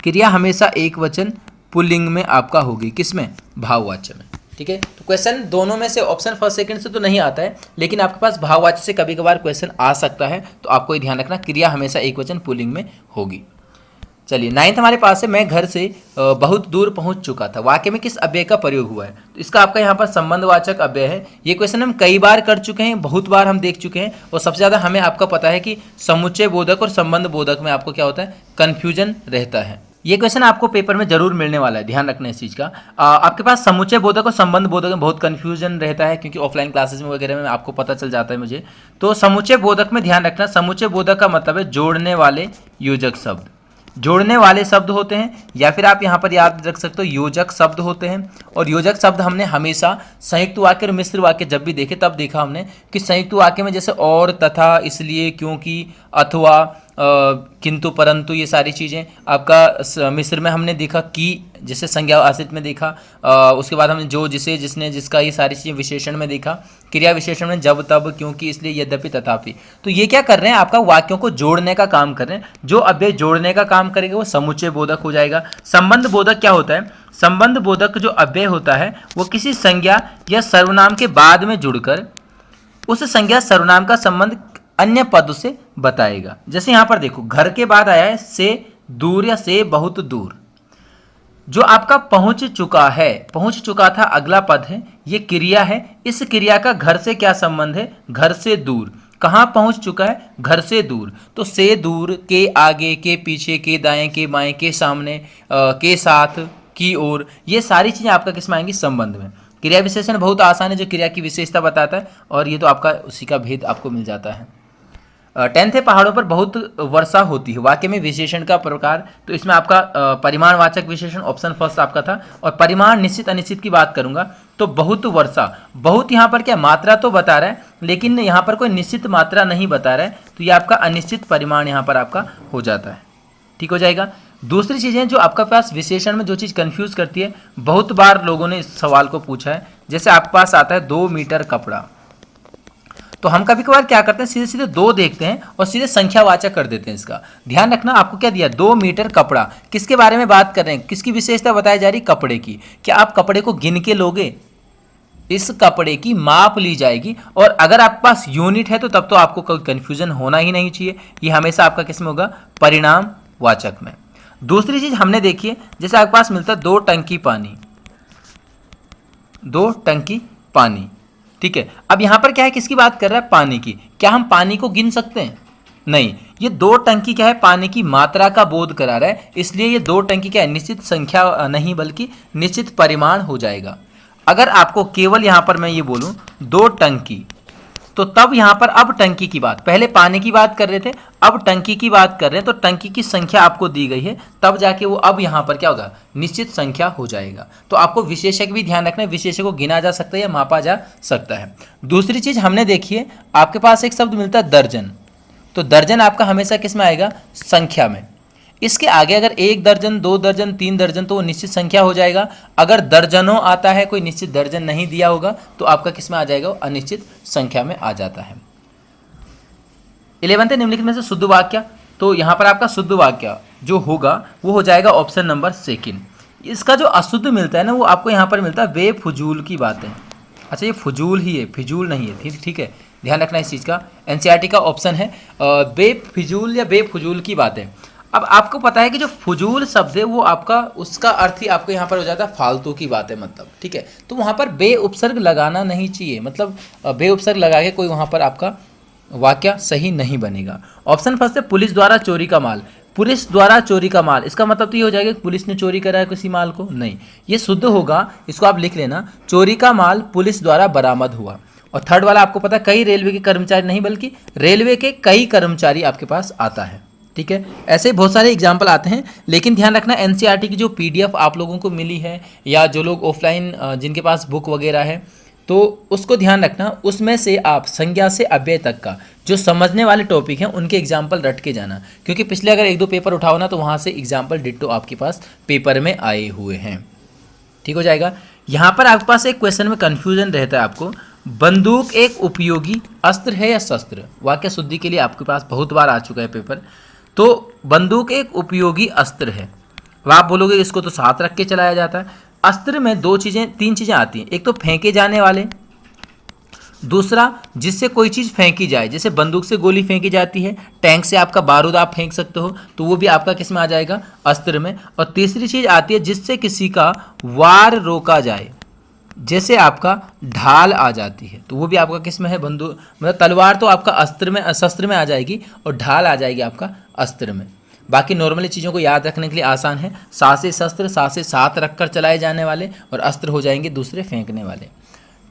क्रिया हमेशा एक वचन पुल्लिंग में आपका होगी, किसमें, भाववाच्य में, ठीक है। तो क्वेश्चन दोनों में से ऑप्शन फर्स्ट सेकंड से तो नहीं आता है, लेकिन आपके पास भाववाच्य से कभी कभार क्वेश्चन आ सकता है, तो आपको ये ध्यान रखना, क्रिया हमेशा एक वचन पुल्लिंग में होगी। चलिए 9th हमारे पास है, मैं घर से बहुत दूर पहुंच चुका था, वाक्य में किस अव्यय का प्रयोग हुआ है, तो इसका आपका यहाँ पर संबंधवाचक अव्यय है। ये क्वेश्चन हम कई बार कर चुके हैं, बहुत बार हम देख चुके हैं, और सबसे ज़्यादा हमें आपका पता है कि समुच्चय बोधक और संबंध बोधक में आपको क्या होता है, कन्फ्यूजन रहता है। ये क्वेश्चन आपको पेपर में जरूर मिलने वाला है, ध्यान रखना इस चीज़ का। आपके पास समुच्चय बोधक और संबंध बोधक में बहुत कन्फ्यूजन रहता है, क्योंकि ऑफलाइन क्लासेस में वगैरह में आपको पता चल जाता है मुझे। तो समुच्चय बोधक में ध्यान रखना, समुच्चय बोधक का मतलब है जोड़ने वाले योजक शब्द, जोड़ने वाले शब्द होते हैं, या फिर आप यहाँ पर याद रख सकते हो योजक शब्द होते हैं। और योजक शब्द हमने हमेशा संयुक्त वाक्य और मिश्र वाक्य जब भी देखे तब देखा हमने कि संयुक्त वाक्य में जैसे और, तथा, इसलिए, क्योंकि, अथवा, किंतु, परंतु, ये सारी चीज़ें आपका मिश्र में हमने देखा कि, जैसे संज्ञा आश्रित में देखा, उसके बाद हमने जो, जिसे, जिसने, जिसका, ये सारी चीज़ें विशेषण में देखा, क्रिया विशेषण में जब, तब, क्योंकि, इसलिए, यद्यपि, तथापि। तो ये क्या कर रहे हैं, आपका वाक्यों को जोड़ने का काम कर रहे हैं, जो अव्यय जोड़ने का काम करेगा वो समुच्चय बोधक हो जाएगा। संबंध बोधक क्या होता है, संबंध बोधक जो अव्यय होता है वो किसी संज्ञा या सर्वनाम के बाद में जुड़कर उस संज्ञा सर्वनाम का संबंध अन्य पद से बताएगा। जैसे यहाँ पर देखो, घर के बाद आया है से दूर या से बहुत दूर, जो आपका पहुंच चुका है, पहुंच चुका था अगला पद है, ये क्रिया है, इस क्रिया का घर से क्या संबंध है, घर से दूर, कहाँ पहुंच चुका है, घर से दूर, तो से दूर, के आगे, के पीछे, के दाएं, के बाएं, के सामने, के साथ, की ओर, ये सारी चीज़ें आपका किस में आएंगी, संबंध में। क्रिया विशेषण बहुत आसान है, जो क्रिया की विशेषता बताता है, और ये तो आपका उसी का भेद आपको मिल जाता है। 10th है, पहाड़ों पर बहुत वर्षा होती है, वाक्य में विशेषण का प्रकार, तो इसमें आपका परिमाणवाचक विशेषण ऑप्शन फर्स्ट आपका था। और परिमाण निश्चित अनिश्चित की बात करूंगा तो बहुत वर्षा, बहुत यहाँ पर क्या मात्रा तो बता रहा है, लेकिन यहाँ पर कोई निश्चित मात्रा नहीं बता रहा है, तो ये आपका अनिश्चित परिमाण यहाँ पर आपका हो जाता है, ठीक हो जाएगा। दूसरी चीज़ें जो आपका पास विशेषण में जो चीज़ कंफ्यूज करती है, बहुत बार लोगों ने इस सवाल को पूछा है, जैसे आपके पास आता है 2 मीटर कपड़ा, तो हम कभी कभार क्या करते हैं, सीधे सीधे 2 देखते हैं और सीधे संख्यावाचक कर देते हैं। इसका ध्यान रखना, आपको क्या दिया, 2 मीटर कपड़ा, किसके बारे में बात कर रहे हैं, किसकी विशेषता बताई जा रही, कपड़े की। क्या आप कपड़े को गिन के लोगे, इस कपड़े की माप ली जाएगी, और अगर आपके पास यूनिट है तो तब तो आपको कोई कंफ्यूजन होना ही नहीं चाहिए, ये हमेशा आपका किस में होगा, परिणाम वाचक में। दूसरी चीज हमने देखी है, जैसे आपके पास मिलता है 2 टंकी पानी, 2 टंकी पानी, ठीक है। अब यहाँ पर क्या है, किसकी बात कर रहा है, पानी की। क्या हम पानी को गिन सकते हैं, नहीं। ये दो टंकी क्या है, पानी की मात्रा का बोध करा रहा है, इसलिए ये दो टंकी क्या है, निश्चित संख्या नहीं बल्कि निश्चित परिमाण हो जाएगा। अगर आपको केवल यहाँ पर मैं ये बोलूँ दो टंकी, तो तब यहाँ पर अब टंकी की बात, पहले पानी की बात कर रहे थे, अब टंकी की बात कर रहे हैं, तो टंकी की संख्या आपको दी गई है, तब जाके वो अब यहाँ पर क्या होगा, निश्चित संख्या हो जाएगा। तो आपको विशेषक भी ध्यान रखना है, विशेषक को गिना जा सकता है या मापा जा सकता है। दूसरी चीज हमने देखी है, आपके पास एक शब्द मिलता है दर्जन, तो दर्जन आपका हमेशा किस में आएगा, संख्या में। इसके आगे अगर एक दर्जन, दो दर्जन, तीन दर्जन, तो वो निश्चित संख्या हो जाएगा। अगर दर्जनों आता है, कोई निश्चित दर्जन नहीं दिया होगा, तो आपका किस में आ जाएगा, वो अनिश्चित संख्या में आ जाता है। 11 निम्नलिखित में से शुद्ध वाक्य, तो यहाँ पर आपका शुद्ध वाक्य जो होगा वो हो जाएगा ऑप्शन नंबर सेकंड। इसका जो अशुद्ध मिलता है ना, वो आपको यहाँ पर मिलता है बेफजूल की बातें। अच्छा, ये फजूल ही है, फिजूल नहीं है, ठीक है, ध्यान रखना इस चीज़ का। एनसीईआरटी का ऑप्शन है बेफिजूल या बेफजूल की बातें। अब आपको पता है कि जो फजूल शब्द है वो आपका, उसका अर्थ ही आपको यहाँ पर हो जाता है फालतू की बातें, मतलब, ठीक है। तो वहाँ पर बे उपसर्ग लगाना नहीं चाहिए, मतलब बे उपसर्ग लगा के कोई वहाँ पर आपका वाक्य सही नहीं बनेगा। ऑप्शन फर्स्ट है पुलिस द्वारा चोरी का माल। पुलिस द्वारा चोरी का माल, इसका मतलब तो ये हो जाएगा कि पुलिस ने चोरी करा है किसी माल को, नहीं, ये शुद्ध होगा, इसको आप लिख लेना, चोरी का माल पुलिस द्वारा बरामद हुआ। और थर्ड वाला आपको पता है, कई रेलवे के कर्मचारी नहीं बल्कि रेलवे के कई कर्मचारी आपके पास आता है, ठीक है। ऐसे बहुत सारे एग्जाम्पल आते हैं, लेकिन ध्यान रखना एनसीईआरटी की जो पीडीएफ आप लोगों को मिली है, या जो लोग ऑफलाइन जिनके पास बुक वगैरह है, तो उसको ध्यान रखना, उसमें से आप संज्ञा से अव्यय तक का जो समझने वाले टॉपिक हैं उनके एग्जाम्पल रट के जाना, क्योंकि पिछले अगर एक दो पेपर उठाओ ना, तो वहाँ से एग्जाम्पल डिट्टो आपके पास पेपर में आए हुए हैं, ठीक हो जाएगा। यहाँ पर आपके पास एक क्वेश्चन में कन्फ्यूजन रहता है आपको, बंदूक एक उपयोगी अस्त्र है या शस्त्र। वाक्य शुद्धि के लिए आपके पास बहुत बार आ चुका है पेपर। तो बंदूक एक उपयोगी अस्त्र है, अब आप बोलोगे इसको तो साथ रख के चलाया जाता है। अस्त्र में तीन चीज़ें आती हैं, एक तो फेंके जाने वाले, दूसरा जिससे कोई चीज़ फेंकी जाए, जैसे बंदूक से गोली फेंकी जाती है, टैंक से आपका बारूद आप फेंक सकते हो, तो वो भी आपका किस में आ जाएगा, अस्त्र में। और तीसरी चीज़ आती है जिससे किसी का वार रोका जाए, जैसे आपका ढाल आ जाती है, तो वो भी आपका किस में है, बंदूक, मतलब तलवार तो आपका अस्त्र में, शस्त्र में आ जाएगी, और ढाल आ जाएगी आपका अस्त्र में। बाकी नॉर्मली चीज़ों को याद रखने के लिए आसान है, सा से शस्त्र, सा से साथ रखकर चलाए जाने वाले, और अस्त्र हो जाएंगे दूसरे फेंकने वाले।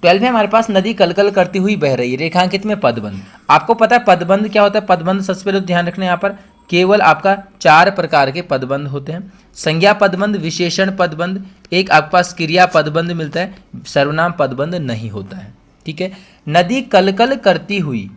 12 में हमारे पास नदी कलकल करती हुई बह रही है, रेखांकित में पदबंध। आपको पता है पदबंध क्या होता है, पदबंध सबसे पहले तो ध्यान रखना, यहाँ पर केवल आपका 4 प्रकार के पदबंध होते हैं, संज्ञा पदबंध, विशेषण पदबंध, एक आपके पास क्रिया पदबंध मिलता है, सर्वनाम पदबंध नहीं होता है, ठीक है। नदी कलकल करती हुई,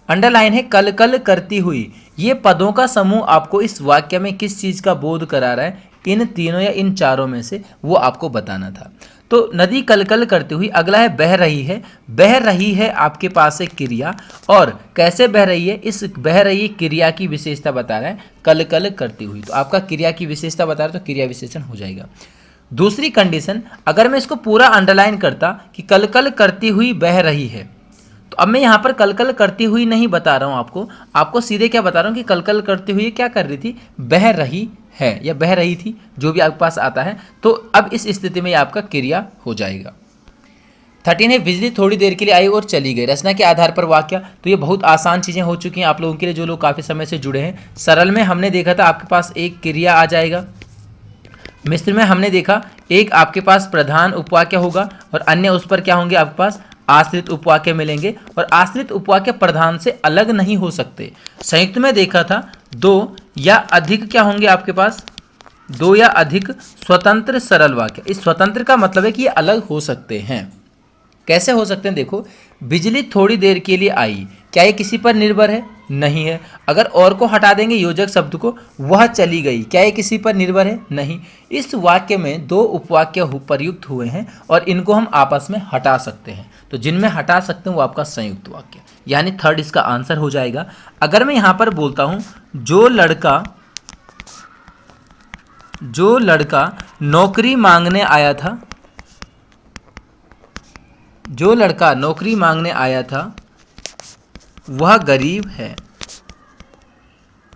अंडरलाइन है, कलकल करती हुई, ये पदों का समूह आपको इस वाक्य में किस चीज़ का बोध करा रहा है, इन तीनों या इन चारों में से वो आपको बताना था। तो नदी कलकल करती हुई, अगला है बह रही है। बह रही है आपके पास एक क्रिया, और कैसे बह रही है, इस बह रही क्रिया की विशेषता बता रहा है, कलकल करती हुई, तो आपका क्रिया की विशेषता बता रहा है, तो क्रिया विशेषण हो जाएगा। दूसरी कंडीशन, अगर मैं इसको पूरा अंडरलाइन करता कि कलकल करती हुई बह रही है, तो अब मैं यहाँ पर कलकल करती हुई नहीं बता रहा हूँ आपको सीधे क्या बता रहा हूँ कि कलकल करती हुई क्या कर रही थी, बह रही है या बह रही थी, जो भी आपके पास आता है, तो अब इस स्थिति में आपका क्रिया हो जाएगा। 13 है, बिजली थोड़ी देर के लिए आई और चली गई। रचना के आधार पर वाक्य, तो ये बहुत आसान चीज़ें हो चुकी हैं आप लोगों के लिए, जो लोग काफ़ी समय से जुड़े हैं। सरल में हमने देखा था आपके पास एक क्रिया आ जाएगा, मिश्र में हमने देखा एक आपके पास प्रधान उपवाक्य होगा, और अन्य उस पर क्या होंगे, आपके पास आश्रित उपवाक्य मिलेंगे, और आश्रित उपवाक्य प्रधान से अलग नहीं हो सकते। संयुक्त में देखा था 2 या अधिक क्या होंगे आपके पास, 2 या अधिक स्वतंत्र सरल वाक्य। इस स्वतंत्र का मतलब है कि ये अलग हो सकते हैं। कैसे हो सकते हैं, देखो, बिजली थोड़ी देर के लिए आई, क्या ये किसी पर निर्भर है, नहीं है। अगर और को हटा देंगे योजक शब्द को, वह चली गई, क्या ये किसी पर निर्भर है, नहीं। इस वाक्य में 2 उपवाक्य प्रयुक्त हुए हैं, और इनको हम आपस में हटा सकते हैं, तो जिनमें हटा सकते हैं वो आपका संयुक्त वाक्य, यानी थर्ड इसका आंसर हो जाएगा। अगर मैं यहाँ पर बोलता हूँ जो लड़का नौकरी मांगने आया था, जो लड़का नौकरी मांगने आया था वह गरीब है।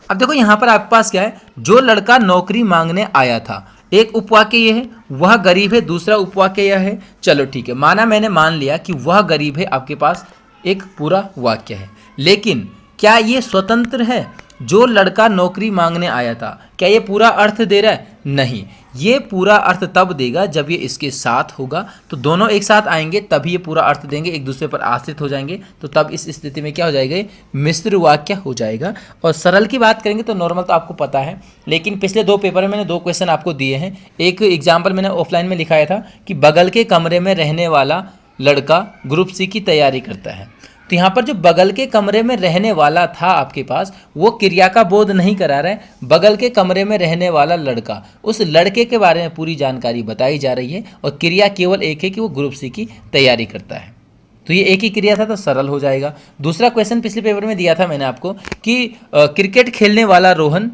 अब देखो यहाँ पर आपके पास क्या है, जो लड़का नौकरी मांगने आया था, एक उपवाक्य ये है, वह गरीब है, दूसरा उपवाक्य यह है। चलो ठीक है, मैंने मान लिया कि वह गरीब है आपके पास एक पूरा वाक्य है, लेकिन क्या ये स्वतंत्र है? जो लड़का नौकरी मांगने आया था, क्या ये पूरा अर्थ दे रहा है? नहीं, ये पूरा अर्थ तब देगा जब ये इसके साथ होगा, तो दोनों एक साथ आएंगे तभी ये पूरा अर्थ देंगे, एक दूसरे पर आश्रित हो जाएंगे, तो तब इस स्थिति में क्या हो जाएगा? मिश्र वाक्य हो जाएगा। और सरल की बात करेंगे तो नॉर्मल तो आपको पता है, लेकिन पिछले 2 पेपर में मैंने 2 क्वेश्चन आपको दिए हैं। एक एग्जाम्पल मैंने ऑफलाइन में लिखाया था कि बगल के कमरे में रहने वाला लड़का ग्रुप सी की तैयारी करता है। तो यहाँ पर जो बगल के कमरे में रहने वाला था आपके पास, वो क्रिया का बोध नहीं करा रहा है। बगल के कमरे में रहने वाला लड़का, उस लड़के के बारे में पूरी जानकारी बताई जा रही है, और क्रिया केवल एक है कि वो ग्रुप सी की तैयारी करता है। तो ये एक ही क्रिया था, तो सरल हो जाएगा। दूसरा क्वेश्चन पिछले पेपर में दिया था मैंने आपको कि क्रिकेट खेलने वाला रोहन,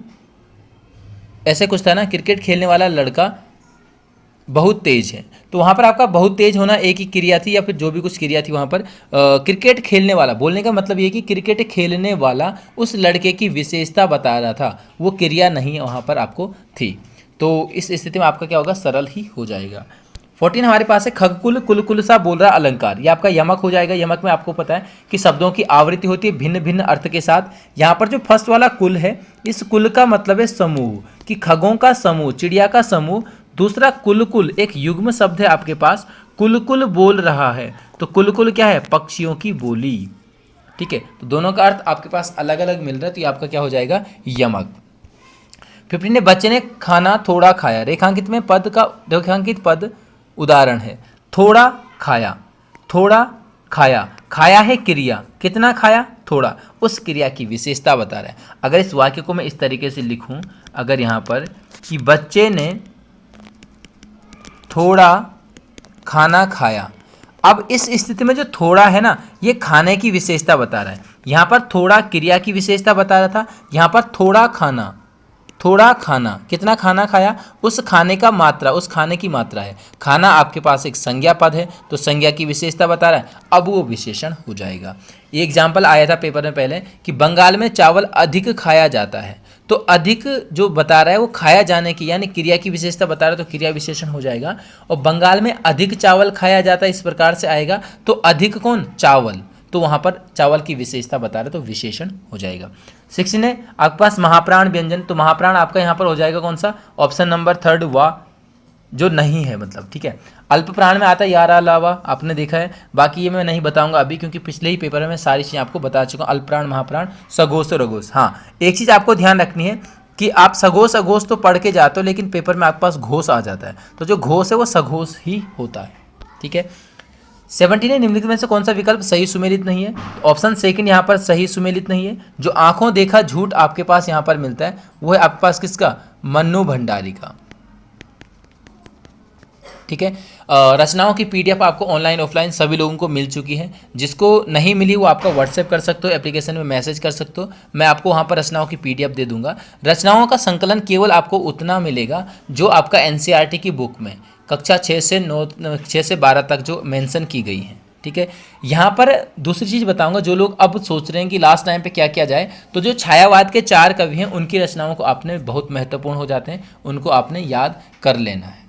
ऐसे कुछ था ना, क्रिकेट खेलने वाला लड़का बहुत तेज है। तो वहाँ पर आपका बहुत तेज होना एक ही क्रिया थी, या फिर जो भी कुछ क्रिया थी वहाँ पर क्रिकेट खेलने वाला, बोलने का मतलब ये कि क्रिकेट खेलने वाला उस लड़के की विशेषता बता रहा था, वो क्रिया नहीं वहाँ पर आपको थी। तो इस स्थिति में आपका क्या होगा? सरल ही हो जाएगा। 14 हमारे पास है खगकुल कुलकुल सा बोल रहा अलंकार। ये आपका यमक हो जाएगा। यमक में आपको पता है कि शब्दों की आवृत्ति होती है भिन्न भिन्न अर्थ के साथ। यहाँ पर जो फर्स्ट वाला कुल है, इस कुल का मतलब है समूह, कि खगों का समूह, चिड़िया का समूह। दूसरा कुलकुल एक युग्म शब्द है आपके पास, कुलकुल बोल रहा है, तो कुलकुल क्या है? पक्षियों की बोली। ठीक है, तो दोनों का अर्थ आपके पास अलग अलग मिल रहा है, तो ये आपका क्या हो जाएगा? यमक। 15 ने बच्चे ने खाना थोड़ा खाया। रेखांकित में पद का रेखांकित पद उदाहरण है। थोड़ा खाया, थोड़ा खाया, खाया है क्रिया, कितना खाया? थोड़ा, उस क्रिया की विशेषता बता रहा है। अगर इस वाक्य को मैं इस तरीके से लिखूं, अगर यहाँ पर कि बच्चे ने थोड़ा खाना खाया, अब इस स्थिति में जो थोड़ा है ना, ये खाने की विशेषता बता रहा है। यहाँ पर थोड़ा क्रिया की विशेषता बता रहा था, यहाँ पर थोड़ा खाना, थोड़ा खाना, कितना खाना खाया? उस खाने का मात्रा, उस खाने की मात्रा है। खाना आपके पास एक संज्ञा पद है, तो संज्ञा की विशेषता बता रहा है, अब वो विशेषण हो जाएगा। ये एग्जाम्पल आया था पेपर में पहले कि बंगाल में चावल अधिक खाया जाता है, तो अधिक जो बता रहा है वो खाया जाने की यानी क्रिया की विशेषता बता रहा है, तो क्रिया विशेषण हो जाएगा। और बंगाल में अधिक चावल खाया जाता है, इस प्रकार से आएगा, तो अधिक कौन? चावल, तो वहाँ पर चावल की विशेषता बता रहे, तो विशेषण हो जाएगा। 16 है आपके पास महाप्राण व्यंजन, तो महाप्राण आपका यहाँ पर हो जाएगा कौन सा? ऑप्शन नंबर 3 वाह, जो नहीं है मतलब। ठीक है, अल्प प्राण में आता है यारा लावा, आपने देखा है। बाकी ये मैं नहीं बताऊंगा अभी, क्योंकि पिछले ही पेपर में मैं सारी चीज़ें आपको बता चुका हूँ। अल्प प्राण, महाप्राण, सगोस और रगोस। हाँ, एक चीज़ आपको ध्यान रखनी है कि आप सगोस अघोष तो पढ़ के जाते हो, लेकिन पेपर में आपके पास घोष आ जाता है, तो जो घोष है वो सघोष ही होता है। ठीक है, 17 है निम्नलिखित में से कौन सा विकल्प सही सुमेलित नहीं है? ऑप्शन सेकंड यहाँ पर सही सुमेलित नहीं है। जो आंखों देखा झूठ आपके पास यहाँ पर मिलता है, वो है आपके पास किसका? मन्नू भंडारी का। ठीक है, रचनाओं की पीडीएफ आपको ऑनलाइन ऑफलाइन सभी लोगों को मिल चुकी है। जिसको नहीं मिली वो आपका व्हाट्सएप कर सकते हो, एप्लीकेशन में मैसेज कर सकते हो, मैं आपको वहाँ पर रचनाओं की पीडीएफ दे दूंगा। रचनाओं का संकलन केवल आपको उतना मिलेगा जो आपका एनसीईआरटी की बुक में कक्षा 6 से 12 तक जो मेंशन की गई है। ठीक है, यहाँ पर दूसरी चीज़ बताऊंगा, जो लोग अब सोच रहे हैं कि लास्ट टाइम पे क्या किया जाए, तो जो छायावाद के 4 कवि हैं उनकी रचनाओं को आपने बहुत महत्वपूर्ण हो जाते हैं, उनको आपने याद कर लेना है।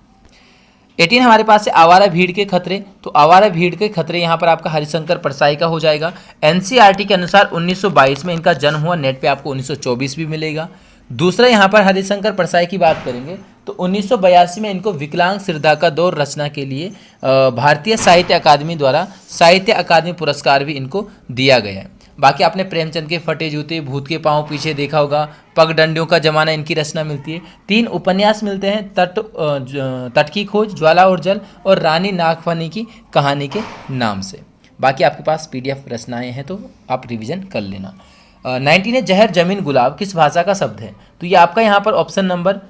18 हमारे पास है आवारा भीड़ के खतरे, तो आवारा भीड़ के खतरे यहाँ पर आपका हरिशंकर परसाई का हो जाएगा। एनसीईआरटी के अनुसार 1922 में इनका जन्म हुआ, नेट पे आपको 1924 भी मिलेगा। दूसरा यहाँ पर हरिशंकर परसाई की बात करेंगे तो 1982 में इनको विकलांग श्रद्धा का दौर रचना के लिए भारतीय साहित्य अकादमी द्वारा साहित्य अकादमी पुरस्कार भी इनको दिया गया है। बाकी आपने प्रेमचंद के फटे जूते, भूत के पांव पीछे देखा होगा, पगडंडियों का जमाना इनकी रचना मिलती है। 3 उपन्यास मिलते हैं, तट की खोज, ज्वाला और जल और रानी नागफनी की कहानी के नाम से। बाकी आपके पास पीडीएफ रचनाएं हैं तो आप रिवीजन कर लेना। 19 है जहर जमीन गुलाब, किस भाषा का शब्द है? तो ये आपका यहाँ पर ऑप्शन नंबर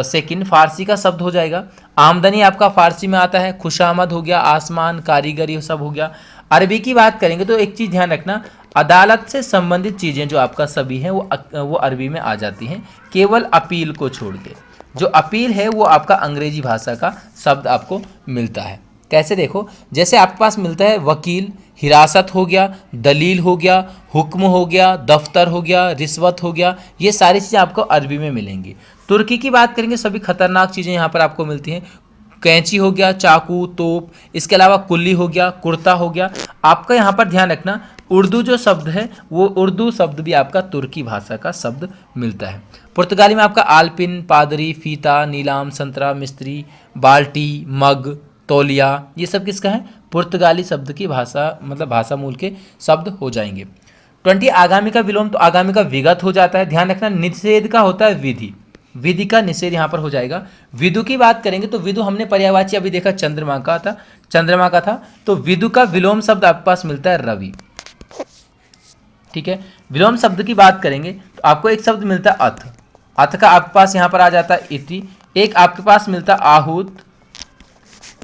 सेकंड फारसी का शब्द हो जाएगा। आमदनी आपका फारसी में आता है, खुशामद हो गया, आसमान, कारीगरी सब हो गया। अरबी की बात करेंगे तो एक चीज़ ध्यान रखना, अदालत से संबंधित चीज़ें जो आपका सभी हैं वो अरबी में आ जाती हैं, केवल अपील को छोड़ के। जो अपील है वो आपका अंग्रेजी भाषा का शब्द आपको मिलता है। कैसे देखो, जैसे आपके पास मिलता है वकील, हिरासत हो गया, दलील हो गया, हुक्म हो गया, दफ्तर हो गया, रिश्वत हो गया, ये सारी चीज़ें आपको अरबी में मिलेंगी। तुर्की की बात करेंगे, सभी खतरनाक चीज़ें यहाँ पर आपको मिलती हैं। कैंची हो गया, चाकू, तोप, इसके अलावा कुल्ली हो गया, कुर्ता हो गया। आपका यहाँ पर ध्यान रखना, उर्दू जो शब्द है वो उर्दू शब्द भी आपका तुर्की भाषा का शब्द मिलता है। पुर्तगाली में आपका आलपिन, पादरी, फीता, नीलाम, संतरा, मिस्त्री, बाल्टी, मग, तौलिया, ये सब किसका है? पुर्तगाली शब्द की भाषा, मतलब भाषा मूल के शब्द हो जाएंगे। 20 आगामी का विलोम, तो आगामी का विगत हो जाता है। ध्यान रखना, निषेध का होता है विधि, विधि का निषेध यहाँ पर हो जाएगा। विदु की बात करेंगे तो विदु हमने पर्यायवाची अभी देखा चंद्रमा का था, तो विदु का विलोम शब्द आपके पास मिलता है रवि। ठीक है, विलोम शब्द की बात करेंगे तो आपको एक शब्द मिलता है अथ, अथ का आपके पास यहाँ पर आ जाता है इति। एक आपके पास मिलता है आहूत।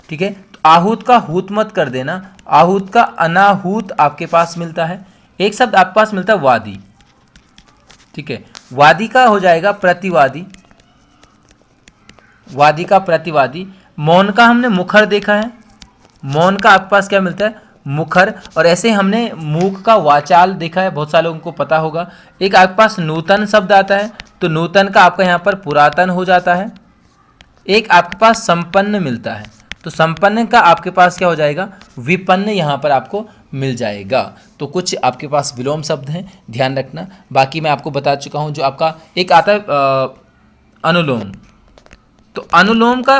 ठीक है, तो आहूत का हूत मत कर देना, आहूत का अनाहूत आपके पास मिलता है। एक शब्द आपके पास मिलता है वादी। ठीक है, वादी का हो जाएगा प्रतिवादी, वादी का प्रतिवादी। मौन का हमने मुखर देखा है, मौन का आपके पास क्या मिलता है? मुखर। और ऐसे हमने मूक का वाचाल देखा है, बहुत सारे लोगों को पता होगा। एक आपके पास नूतन शब्द आता है, तो नूतन का आपका यहाँ पर पुरातन हो जाता है। एक आपके पास संपन्न मिलता है, तो संपन्न का आपके पास क्या हो जाएगा? विपन्न यहाँ पर आपको मिल जाएगा। तो कुछ आपके पास विलोम शब्द हैं, ध्यान रखना। बाकी मैं आपको बता चुका हूँ। जो आपका एक आता है अनुलोम, तो अनुलोम का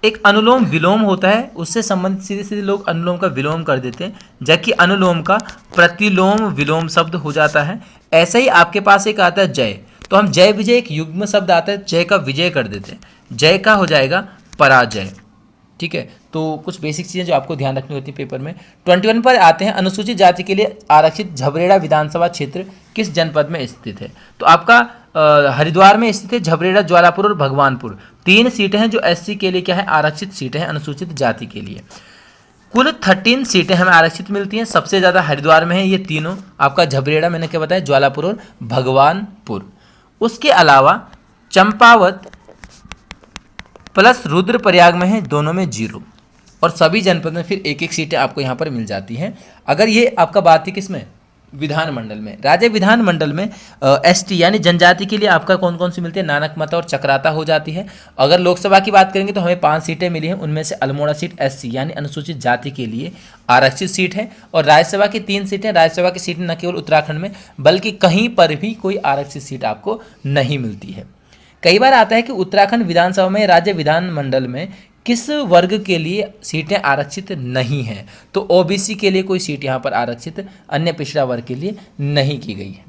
एक अनुलोम विलोम होता है, उससे संबंधित सीधे सीधे लोग अनुलोम का विलोम कर देते हैं, जबकि अनुलोम का प्रतिलोम विलोम शब्द हो जाता है। ऐसे ही आपके पास एक आता है जय, तो हम जय विजय, एक युग्म शब्द आता है, जय का विजय कर देते हैं, जय का हो जाएगा पराजय। ठीक है, तो कुछ बेसिक चीज़ें जो आपको ध्यान रखनी होती है पेपर में। 21 पर आते हैं, अनुसूचित जाति के लिए आरक्षित झबरेड़ा विधानसभा क्षेत्र किस जनपद में स्थित है? तो आपका हरिद्वार में स्थित है झबरेड़ा, ज्वालापुर और भगवानपुर। 3 सीटें हैं जो एससी के लिए क्या है? आरक्षित सीटें हैं, अनुसूचित जाति के लिए। कुल 13 सीटें हमें आरक्षित मिलती हैं, सबसे ज़्यादा हरिद्वार में है ये तीनों, आपका झबरेड़ा मैंने क्या बताया, ज्वालापुर और भगवानपुर। उसके अलावा चंपावत प्लस रुद्रप्रयाग में है, दोनों में 0, और सभी जनपद में फिर एक एक सीटें आपको यहाँ पर मिल जाती हैं। अगर ये आपका बात थी किसमें? विधानमंडल में। राज्य विधानमंडल में एसटी यानी जनजाति के लिए आपका कौन कौन सी मिलती है? नानकमता और चक्राता हो जाती है। अगर लोकसभा की बात करेंगे तो हमें 5 सीटें मिली हैं, उनमें से अल्मोड़ा सीट एससी यानी अनुसूचित जाति के लिए आरक्षित सीट है, और राज्यसभा की 3 सीटें। राज्यसभा की सीटें न केवल उत्तराखंड में बल्कि कहीं पर भी कोई आरक्षित सीट आपको नहीं मिलती है। कई बार आता है कि उत्तराखंड विधानसभा में, राज्य विधानमंडल में किस वर्ग के लिए सीटें आरक्षित नहीं हैं? तो ओबीसी के लिए कोई सीट यहाँ पर आरक्षित अन्य पिछड़ा वर्ग के लिए नहीं की गई है।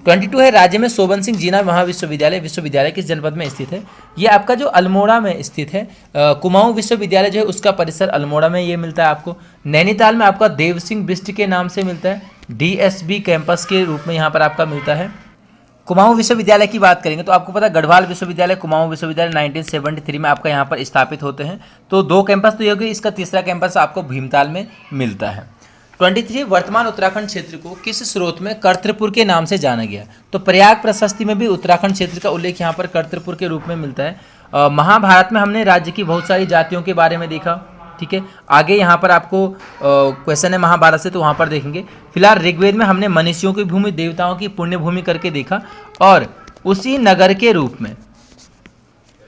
22 है, राज्य में शोभन सिंह जीना महाविश्वविद्यालय विश्वविद्यालय किस जनपद में स्थित है? ये आपका जो अल्मोड़ा में स्थित है। कुमाऊं विश्वविद्यालय जो है उसका परिसर अल्मोड़ा में ये मिलता है आपको। नैनीताल में आपका देव सिंह बिष्ट के नाम से मिलता है, डीएसबी कैंपस के रूप में यहाँ पर आपका मिलता है। कुमाऊं विश्वविद्यालय की बात करेंगे तो आपको पता है गढ़वाल विश्वविद्यालय, कुमाऊं विश्वविद्यालय 1973 में आपका यहाँ पर स्थापित होते हैं। तो 2 कैंपस तो ये हो गई, इसका तीसरा कैंपस आपको भीमताल में मिलता है। 23 वर्तमान उत्तराखंड क्षेत्र को किस स्रोत में कर्तृपुर के नाम से जाना गया? तो प्रयाग प्रशस्ति में भी उत्तराखंड क्षेत्र का उल्लेख यहाँ पर कर्तृपुर के रूप में मिलता है। महाभारत में हमने राज्य की बहुत सारी जातियों के बारे में देखा। ठीक है, आगे यहाँ पर आपको क्वेश्चन है महाभारत से, तो वहाँ पर देखेंगे। फिलहाल ऋग्वेद में हमने मनुष्यों की भूमि, देवताओं की पुण्य भूमि करके देखा, और उसी नगर के रूप में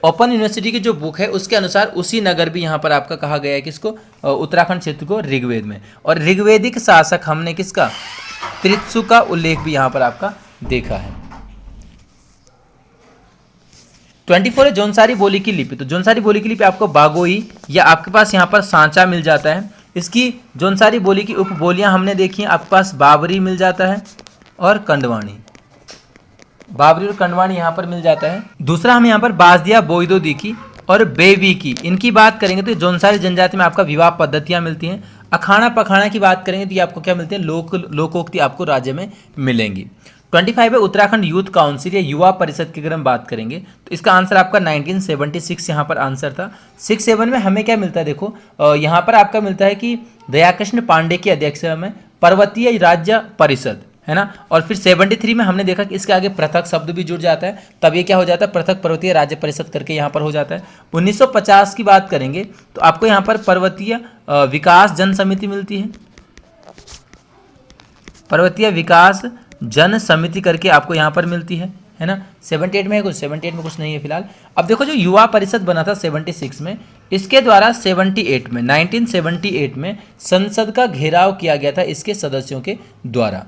ओपन यूनिवर्सिटी की जो बुक है उसके अनुसार उसी नगर भी यहाँ पर आपका कहा गया है किसको? उत्तराखंड क्षेत्र को, ऋग्वेद में। और ऋग्वेदिक शासक हमने किसका? त्रित्सु का उल्लेख भी यहाँ पर आपका देखा है। 24 है, जौनसारी बोली की लिपि। तो जौनसारी बोली की लिपि आपको बागोई या आपके पास यहाँ पर सांचा मिल जाता है। इसकी जौनसारी बोली की उपबोलियाँ हमने देखी हैं, आपके पास बाबरी मिल जाता है और कंडवाणी, बाबरी और कंडवाणी यहाँ पर मिल जाता है। दूसरा हम यहाँ पर बाजदिया, बोईदो दीकी और बेवी की, इनकी बात करेंगे तो जौनसारी जनजाति में आपका विवाह पद्धतियाँ मिलती हैं। अखाड़ा पखाड़ा की बात करेंगे तो ये आपको क्या मिलते हैं? लोकोक्ति आपको राज्य में मिलेंगी। 25 है, उत्तराखंड यूथ काउंसिल या युवा परिषद की अगर हम बात करेंगे तो इसका आंसर आपका 1976 यहाँ पर आंसर था। 67 में हमें क्या मिलता है? देखो यहाँ पर आपका मिलता है कि दयाकृष्ण पांडे की अध्यक्षता में पर्वतीय राज्य परिषद, है ना। और फिर 73 में हमने देखा कि इसके आगे पृथक शब्द भी जुड़ जाता है, तब ये क्या हो जाता है? पृथक पर्वतीय राज्य परिषद करके यहाँ पर हो जाता है। 1950 की बात करेंगे तो आपको यहाँ पर पर्वतीय विकास जन समिति मिलती है, पर्वतीय विकास जन समिति करके आपको यहाँ पर मिलती है है ना। 78 में है कुछ, 78 में कुछ नहीं है फिलहाल। अब देखो जो युवा परिषद बना था 76 में, इसके द्वारा 78 में 1978 में संसद का घेराव किया गया था इसके सदस्यों के द्वारा।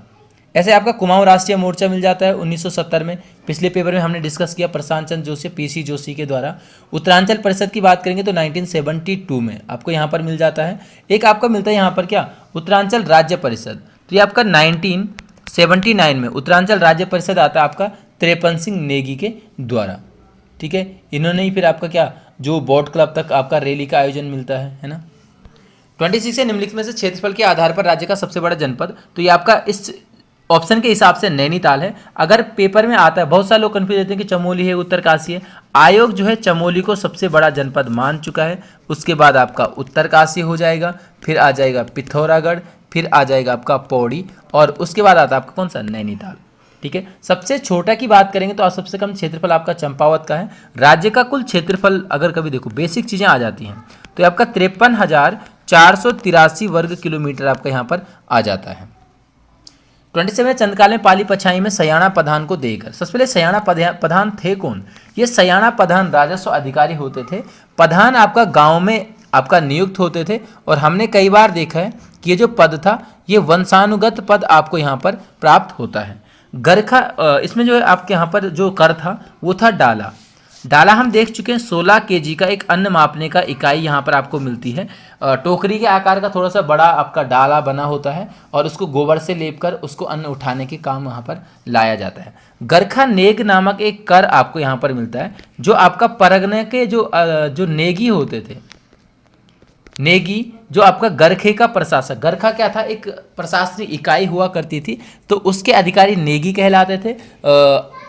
ऐसे आपका कुमाऊं राष्ट्रीय मोर्चा मिल जाता है 1970 में, पिछले पेपर में हमने डिस्कस किया प्रशांत चंद्र जोशी पीसी जोशी के द्वारा। उत्तरांचल परिषद की बात करेंगे तो 1972 में आपको यहाँ पर मिल जाता है। एक आपका मिलता है यहाँ पर क्या, उत्तरांचल राज्य परिषद, तो ये आपका 1979 में उत्तरांचल राज्य परिषद आता है आपका त्रेपन सिंह नेगी के द्वारा। ठीक है, इन्होंने ही फिर आपका क्या जो बोट क्लब तक आपका रैली का आयोजन मिलता है ना। 26 है निम्नलिखित में से क्षेत्रफल के आधार पर राज्य का सबसे बड़ा जनपद, तो ये आपका इस ऑप्शन के हिसाब से नैनीताल है। अगर पेपर में आता है, बहुत सारे लोग कंफ्यूज रहते हैं कि चमोली है उत्तरकाशी है, आयोग जो है चमोली को सबसे बड़ा जनपद मान चुका है। उसके बाद आपका उत्तरकाशी हो जाएगा, फिर आ जाएगा पिथौरागढ़, फिर आ जाएगा आपका पौड़ी, और उसके बाद आता है आपका कौन सा, नैनीताल। ठीक है, सबसे छोटा की बात करेंगे तो सबसे कम क्षेत्रफल आपका चंपावत का है। राज्य का कुल क्षेत्रफल अगर कभी देखो बेसिक चीज़ें आ जाती हैं तो आपका 53,483 वर्ग किलोमीटर आपका यहाँ पर आ जाता है। 27 चंद्रकाल में पाली पछाई में सयाना प्रधान को देकर, सबसे पहले सयाना प्रधान थे कौन, ये सयाना प्रधान राजस्व अधिकारी होते थे। प्रधान आपका गांव में आपका नियुक्त होते थे, और हमने कई बार देखा है कि ये जो पद था ये वंशानुगत पद आपको यहाँ पर प्राप्त होता है। गरखा इसमें जो है आपके यहाँ पर जो कर था वो था डाला। डाला हम देख चुके हैं 16 केजी का एक अन्न मापने का इकाई यहाँ पर आपको मिलती है। टोकरी के आकार का थोड़ा सा बड़ा आपका डाला बना होता है, और उसको गोबर से लेपकर उसको अन्न उठाने के काम वहाँ पर लाया जाता है। गरखा नेग नामक एक कर आपको यहाँ पर मिलता है, जो आपका परगने के जो नेगी होते थे, नेगी जो आपका गरखे का प्रशासक, गरखा क्या था, एक प्रशासनिक इकाई हुआ करती थी, तो उसके अधिकारी नेगी कहलाते थे।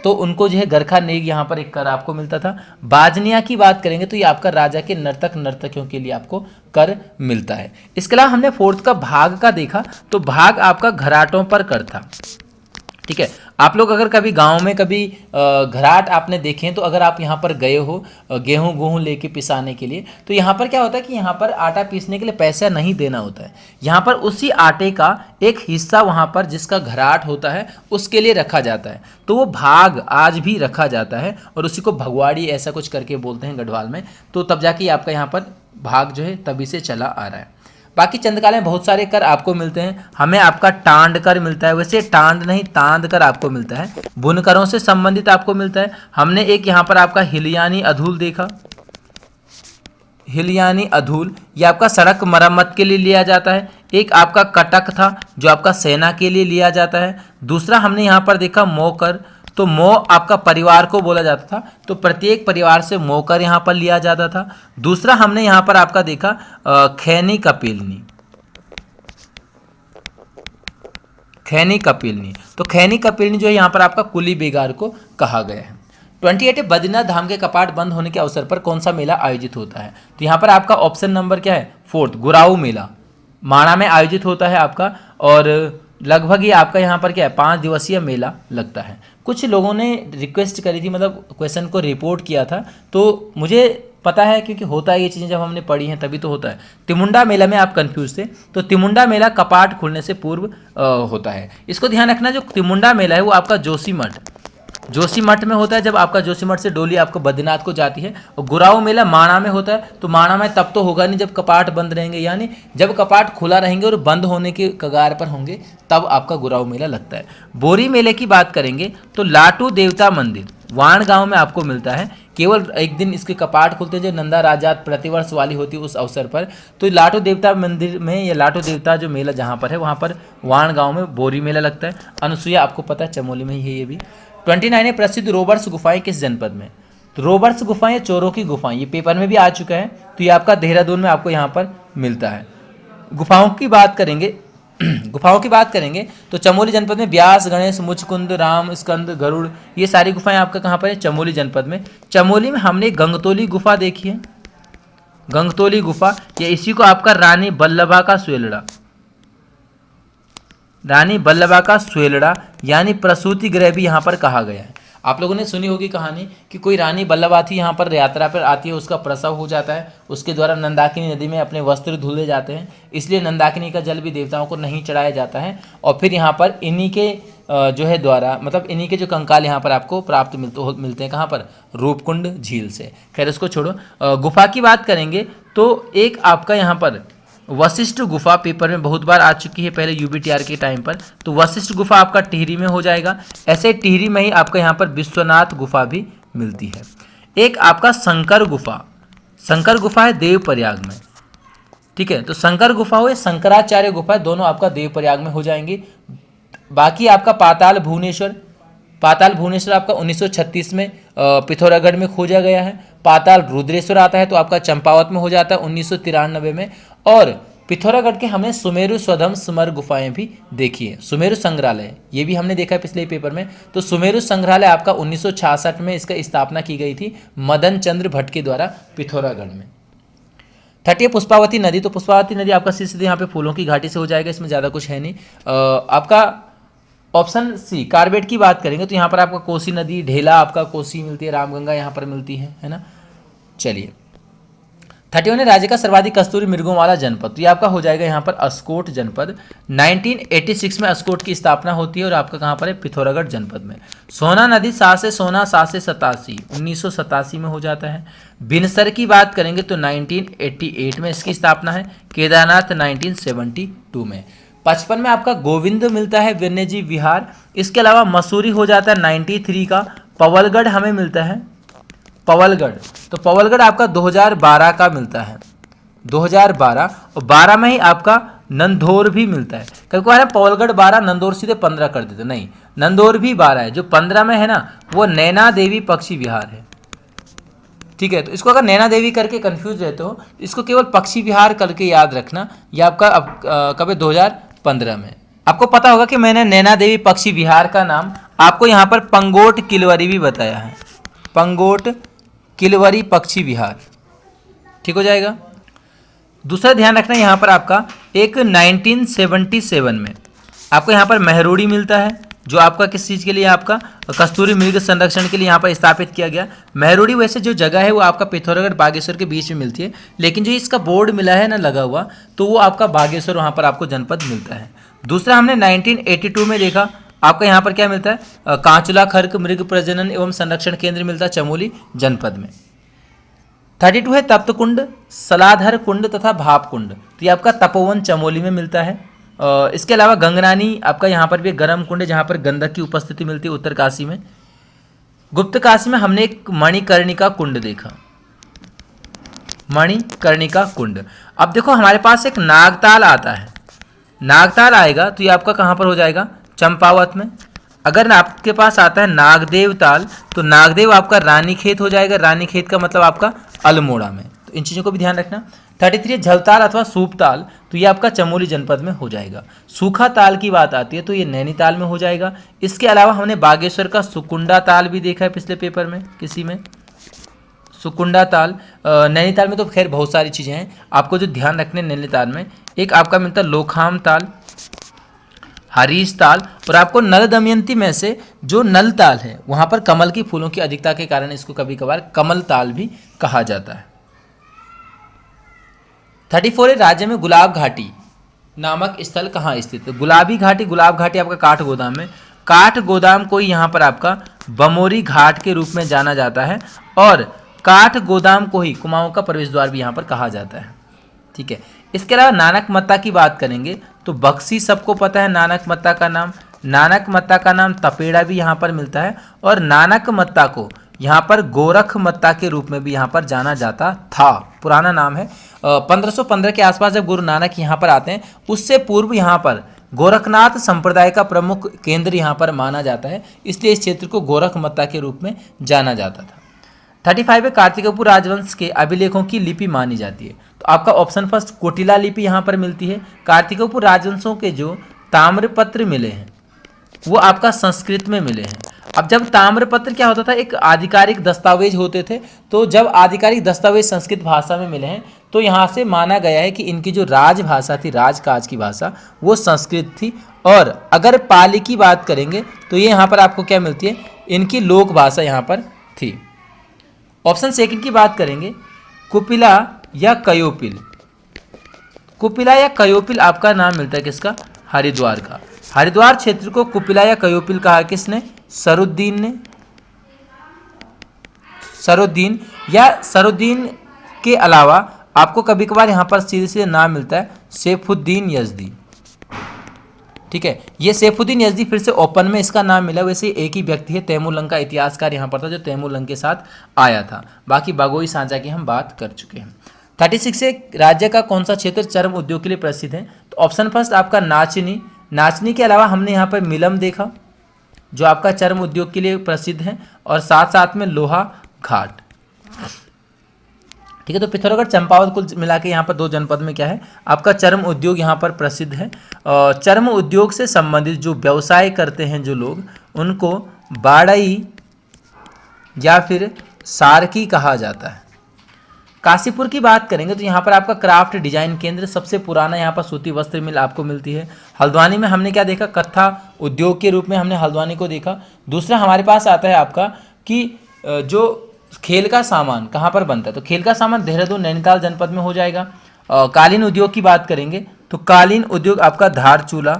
तो उनको जो है गरखा नेग यहाँ पर एक कर आपको मिलता था। बाजनिया की बात करेंगे तो ये आपका राजा के नर्तक नर्तकियों के लिए आपको कर मिलता है। इसके अलावा हमने फोर्थ का भाग का देखा, तो भाग आपका घराटों पर कर था। ठीक है, आप लोग अगर कभी गांव में कभी घराट आपने देखे हैं, तो अगर आप यहाँ पर गए हो गेहूँ गेहूँ लेके पिसाने के लिए, तो यहाँ पर क्या होता है कि यहाँ पर आटा पीसने के लिए पैसा नहीं देना होता है। यहाँ पर उसी आटे का एक हिस्सा वहाँ पर जिसका घराट होता है उसके लिए रखा जाता है, तो वो भाग आज भी रखा जाता है, और उसी को भगवाड़ी ऐसा कुछ करके बोलते हैं गढ़वाल में। तो तब जाके आपका यहाँ पर भाग जो है तभी से चला आ रहा है। बाकी चंद्रकाल में बहुत सारे कर आपको मिलते हैं। हमें आपका टांड कर मिलता है, वैसे टांड नहीं तांद कर आपको मिलता है, बुनकरों से संबंधित आपको मिलता है। हमने एक यहाँ पर आपका हिलयानी अधूल देखा, हिलयानी अधूल ये आपका सड़क मरम्मत के लिए लिया जाता है। एक आपका कटक था जो आपका सेना के लिए लिया जाता है। दूसरा हमने यहाँ पर देखा मोकर, तो मो आपका परिवार को बोला जाता था, तो प्रत्येक परिवार से मोकर यहाँ पर लिया जाता था। दूसरा हमने यहाँ पर आपका देखा खैनी कपिलनी, खैनी कपिलनी, तो खैनी कपिलनी जो है यहाँ पर आपका कुली बेगार को कहा गया है। 28 बद्रीनाथ धाम के कपाट बंद होने के अवसर पर कौन सा मेला आयोजित होता है, तो यहाँ पर आपका ऑप्शन नंबर क्या है, फोर्थ, गुराऊ मेला माणा में आयोजित होता है आपका, और लगभग ये आपका यहाँ पर क्या है 5 दिवसीय मेला लगता है। कुछ लोगों ने रिक्वेस्ट करी थी, मतलब क्वेश्चन को रिपोर्ट किया था, तो मुझे पता है क्योंकि होता है ये चीज़ें, जब हमने पढ़ी हैं तभी तो होता है। तिमुंडा मेला में आप कंफ्यूज थे, तो तिमुंडा मेला कपाट खुलने से पूर्व होता है। इसको ध्यान रखना, जो तिमुंडा मेला है वो आपका जोशीमठ में होता है, जब आपका जोशीमठ से डोली आपको बद्रीनाथ को जाती है। और गुराऊ मेला माणा में होता है, तो माणा में तब तो होगा नहीं जब कपाट बंद रहेंगे, यानी जब कपाट खुला रहेंगे और बंद होने के कगार पर होंगे तब आपका गुराऊ मेला लगता है। बोरी मेले की बात करेंगे तो लाटू देवता मंदिर वाण गांव में आपको मिलता है। केवल एक दिन इसके कपाट खुलते हैं, जो नंदा राजात प्रतिवर्ष वाली होती है उस अवसर पर। तो लाटू देवता मंदिर में, या लाटू देवता जो मेला जहाँ पर है वहाँ पर वाण गाँव में बोरी मेला लगता है। अनुसुईया आपको पता है चमोली में ही है ये भी। 29 है प्रसिद्ध रोबर्ट्स गुफाएं किस जनपद में, तो रोबर्ट्स गुफाएं चोरों की गुफाएं, ये पेपर में भी आ चुका है, तो ये आपका देहरादून में आपको यहाँ पर मिलता है। गुफाओं की बात करेंगे गुफाओं की बात करेंगे तो चमोली जनपद में ब्यास, गणेश, मुचकुंद, राम, स्कंद, गरुड़, ये सारी गुफाएं आपका कहाँ पर है, चमोली जनपद में। चमोली में हमने गंगतोली गुफा देखी है, गंगतोली गुफा, या इसी को आपका रानी बल्लभा का स्वेलड़ा, रानी बल्लभा का स्वेलड़ा यानी प्रसूति गृह भी यहाँ पर कहा गया है। आप लोगों ने सुनी होगी कहानी कि कोई रानी बल्लभा थी, यहाँ पर यात्रा पर आती है, उसका प्रसव हो जाता है, उसके द्वारा नंदाकिनी नदी में अपने वस्त्र धुले जाते हैं, इसलिए नंदाकिनी का जल भी देवताओं को नहीं चढ़ाया जाता है। और फिर यहाँ पर इन्हीं के जो है द्वारा, मतलब इन्हीं के जो कंकाल यहाँ पर आपको प्राप्त मिलते हैं, कहाँ पर, रूपकुंड झील से। खैर उसको छोड़ो, गुफा की बात करेंगे तो एक आपका यहाँ पर वशिष्ठ गुफा पेपर में बहुत बार आ चुकी है पहले यूबीटीआर के टाइम पर, तो वशिष्ठ गुफा आपका टिहरी में हो जाएगा। ऐसे टिहरी में ही आपका यहाँ पर विश्वनाथ गुफा भी मिलती है। एक आपका शंकर गुफा है देवप्रयाग में, ठीक है, तो शंकर गुफा हो या शंकराचार्य गुफा, दोनों आपका देवप्रयाग में हो जाएंगे। बाकी आपका पाताल भुवनेश्वर आपका 1936 में पिथौरागढ़ में खोजा गया है। पाताल रुद्रेश्वर आता है तो आपका चंपावत में हो जाता है 1993 में। और पिथौरागढ़ के हमने सुमेरु स्वधम स्मर गुफाएं भी देखी है। सुमेरु संग्रहालय ये भी हमने देखा है पिछले पेपर में। तो सुमेरु संग्रहालय आपका 1966 में इसका स्थापना की गई थी मदन चंद्र भट्ट के द्वारा पिथौरागढ़ में। 30 पुष्पावती नदी, तो पुष्पावती नदी आपका सीधे यहाँ पे फूलों की घाटी से हो जाएगा, इसमें ज़्यादा कुछ है नहीं। आपका ऑप्शन सी कार्बेट की बात करेंगे तो यहाँ पर आपका कोसी नदी, ढेला आपका कोसी मिलती है, रामगंगा यहाँ पर मिलती है ना। चलिए 31 राज्य का सर्वाधिक कस्तूरी मृगों वाला जनपद, तो ये आपका हो जाएगा यहाँ पर अस्कोट जनपद। 1986 में अस्कोट की स्थापना होती है और आपका कहाँ पर है, पिथौरागढ़ जनपद में। सोना नदी सासे सोना सासे 1987 में हो जाता है। बिनसर की बात करेंगे तो 1988 में इसकी स्थापना है। केदारनाथ 1972 में। 55 में आपका गोविंद मिलता है वन्य जीव विहार। इसके अलावा मसूरी हो जाता है 93 का। पवलगढ़ हमें मिलता है, पवलगढ़, तो पवलगढ़ आपका 2012 का मिलता है, 2012। और 12 में ही आपका नंदौर भी मिलता है। कभी कभार पवलगढ़ 12 नंदौर सीधे 15 कर देते, नहीं, नंदौर भी 12 है। जो 15 में है ना वो नैना देवी पक्षी विहार है, ठीक है। तो इसको अगर नैना देवी करके कंफ्यूज रहते हो, इसको केवल पक्षी विहार करके याद रखना। ये आपका कब है, 2015 में। आपको पता होगा कि मैंने नैना देवी पक्षी विहार का नाम आपको यहाँ पर पंगोट किलवरी भी बताया है, पंगोट किलवरी पक्षी विहार, ठीक हो जाएगा। दूसरा ध्यान रखना यहाँ पर आपका एक 1977 में आपको यहाँ पर महरोड़ी मिलता है, जो आपका किस चीज़ के लिए, आपका कस्तूरी मृग संरक्षण के लिए यहाँ पर स्थापित किया गया। महरोड़ी वैसे जो जगह है वो आपका पिथौरागढ़ बागेश्वर के बीच में मिलती है, लेकिन जो इसका बोर्ड मिला है ना लगा हुआ, तो वो आपका बागेश्वर वहाँ पर आपको जनपद मिलता है। दूसरा हमने 1982 में देखा, आपका यहाँ पर क्या मिलता है, कांचुला खर्क मृग प्रजनन एवं संरक्षण केंद्र मिलता है चमोली जनपद में। 32 है तप्त कुंड, सलाधर कुंड तथा भाप कुंड, तो ये आपका तपोवन चमोली में मिलता है। इसके अलावा गंगनानी आपका यहाँ पर भी गर्म कुंड है, जहाँ पर गंधक की उपस्थिति मिलती है उत्तर काशी में। गुप्त काशी में हमने एक मणिकर्णिका कुंड देखा, मणिकर्णिका कुंड। अब देखो हमारे पास एक नागताल आता है, नागताल आएगा तो ये आपका कहाँ पर हो जाएगा, चंपावत में। अगर आपके पास आता है नागदेव ताल, तो नागदेव आपका रानीखेत हो जाएगा, रानीखेत का मतलब आपका अल्मोड़ा में। तो इन चीज़ों को भी ध्यान रखना। 33 झलताल अथवा सूपताल, तो ये आपका चमोली जनपद में हो जाएगा। सूखा ताल की बात आती है तो ये नैनीताल में हो जाएगा। इसके अलावा हमने बागेश्वर का सुकुंडा ताल भी देखा है पिछले पेपर में किसी में, सुकुंडा ताल। नैनीताल में तो खैर बहुत सारी चीज़ें हैं, आपको जो ध्यान रखने नैनीताल में एक आपका मिलता है लोखाम ताल, हरीश ताल, और आपको नल दमयंती में से जो नल ताल है वहाँ पर कमल की फूलों की अधिकता के कारण इसको कभी कभार कमल ताल भी कहा जाता है। 34 राज्य में गुलाब घाटी नामक स्थल कहाँ स्थित है। गुलाब घाटी आपका काठ गोदाम में, काठ गोदाम को यहाँ पर आपका बमोरी घाट के रूप में जाना जाता है, और काठ गोदाम को ही कुमाऊं का प्रवेश द्वार भी यहाँ पर कहा जाता है, ठीक है। इसके अलावा नानक मत्ता की बात करेंगे तो बक्सी सबको पता है नानक मत्ता का नाम, नानक मत्ता का नाम तपेड़ा भी यहाँ पर मिलता है, और नानक मत्ता को यहाँ पर गोरख मत्ता के रूप में भी यहाँ पर जाना जाता था, पुराना नाम है। 1515 के आसपास जब गुरु नानक यहाँ पर आते हैं, उससे पूर्व यहाँ पर गोरखनाथ संप्रदाय का प्रमुख केंद्र यहाँ पर माना जाता है, इसलिए इस क्षेत्र को गोरख मत्ता के रूप में जाना जाता था। 35 में कार्तिकपुर राजवंश के अभिलेखों की लिपि मानी जाती है, तो आपका ऑप्शन फर्स्ट कोटिला लिपि यहाँ पर मिलती है। कार्तिकपुर राजवंशों के जो ताम्रपत्र मिले हैं वो आपका संस्कृत में मिले हैं। अब जब ताम्रपत्र क्या होता था, एक आधिकारिक दस्तावेज होते थे, तो जब आधिकारिक दस्तावेज संस्कृत भाषा में मिले हैं तो यहाँ से माना गया है कि इनकी जो राजभाषा थी, राजकाज की भाषा, वो संस्कृत थी। और अगर पाली की बात करेंगे तो ये यहाँ पर आपको क्या मिलती है, इनकी लोक भाषा यहाँ पर थी। ऑप्शन सेकंड की बात करेंगे, कुपिला या कयोपिल, कुपिला या कयोपिल आपका नाम मिलता है किसका, हरिद्वार का। हरिद्वार क्षेत्र को कुपिला या कयोपिल कहा किसने? सरुद्दीन ने। सरुद्दीन या सरुद्दीन के अलावा आपको कभी कभार यहाँ पर सीधे सीधे नाम मिलता है सैफुद्दीन यजदी। ठीक है, ये सैफुद्दीन यजदी फिर से ओपन में इसका नाम मिला, वैसे एक ही व्यक्ति है, तैमूरलंग का इतिहासकार यहाँ पर था जो तैमूरलंग के साथ आया था। बाकी बगोई सांचा की हम बात कर चुके हैं। 36 है, राज्य का कौन सा क्षेत्र चर्म उद्योग के लिए प्रसिद्ध है? तो ऑप्शन फर्स्ट आपका नाचनी। नाचनी के अलावा हमने यहाँ पर मिलम देखा जो आपका चर्म उद्योग के लिए प्रसिद्ध है, और साथ साथ में लोहा घाट। ठीक है, तो पिथौरागढ़ चंपावत कुल मिला के यहाँ पर 2 जनपद में क्या है आपका चर्म उद्योग यहाँ पर प्रसिद्ध है। और चर्म उद्योग से संबंधित जो व्यवसाय करते हैं जो लोग, उनको बाड़ई या फिर सारकी कहा जाता है। काशीपुर की बात करेंगे तो यहाँ पर आपका क्राफ्ट डिजाइन केंद्र, सबसे पुराना यहाँ पर सूती वस्त्र मिल आपको मिलती है। हल्द्वानी में हमने क्या देखा? कत्था उद्योग के रूप में हमने हल्द्वानी को देखा। दूसरा हमारे पास आता है आपका कि जो खेल का सामान कहाँ पर बनता है, तो खेल का सामान देहरादून नैनीताल जनपद में हो जाएगा। कालीन उद्योग की बात करेंगे तो कालीन उद्योग आपका धारचूला,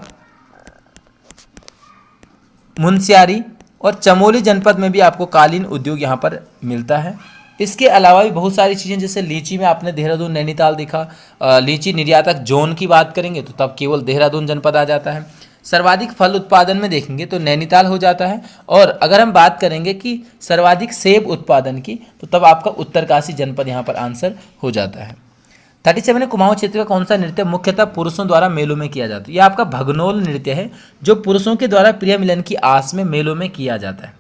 मुनस्यारी और चमोली जनपद में भी आपको कालीन उद्योग यहाँ पर मिलता है। इसके अलावा भी बहुत सारी चीज़ें, जैसे लीची में आपने देहरादून नैनीताल देखा। लीची निर्यातक जोन की बात करेंगे तो तब केवल देहरादून जनपद आ जाता है। सर्वाधिक फल उत्पादन में देखेंगे तो नैनीताल हो जाता है। और अगर हम बात करेंगे कि सर्वाधिक सेब उत्पादन की, तो तब आपका उत्तरकाशी जनपद यहाँ पर आंसर हो जाता है। 37 है, कुमाऊं क्षेत्र का कौन सा नृत्य मुख्यतः पुरुषों द्वारा मेलों में किया जाता है? यह आपका भगनोल नृत्य है जो पुरुषों के द्वारा प्रिय मिलन की आस में मेलों में किया जाता है।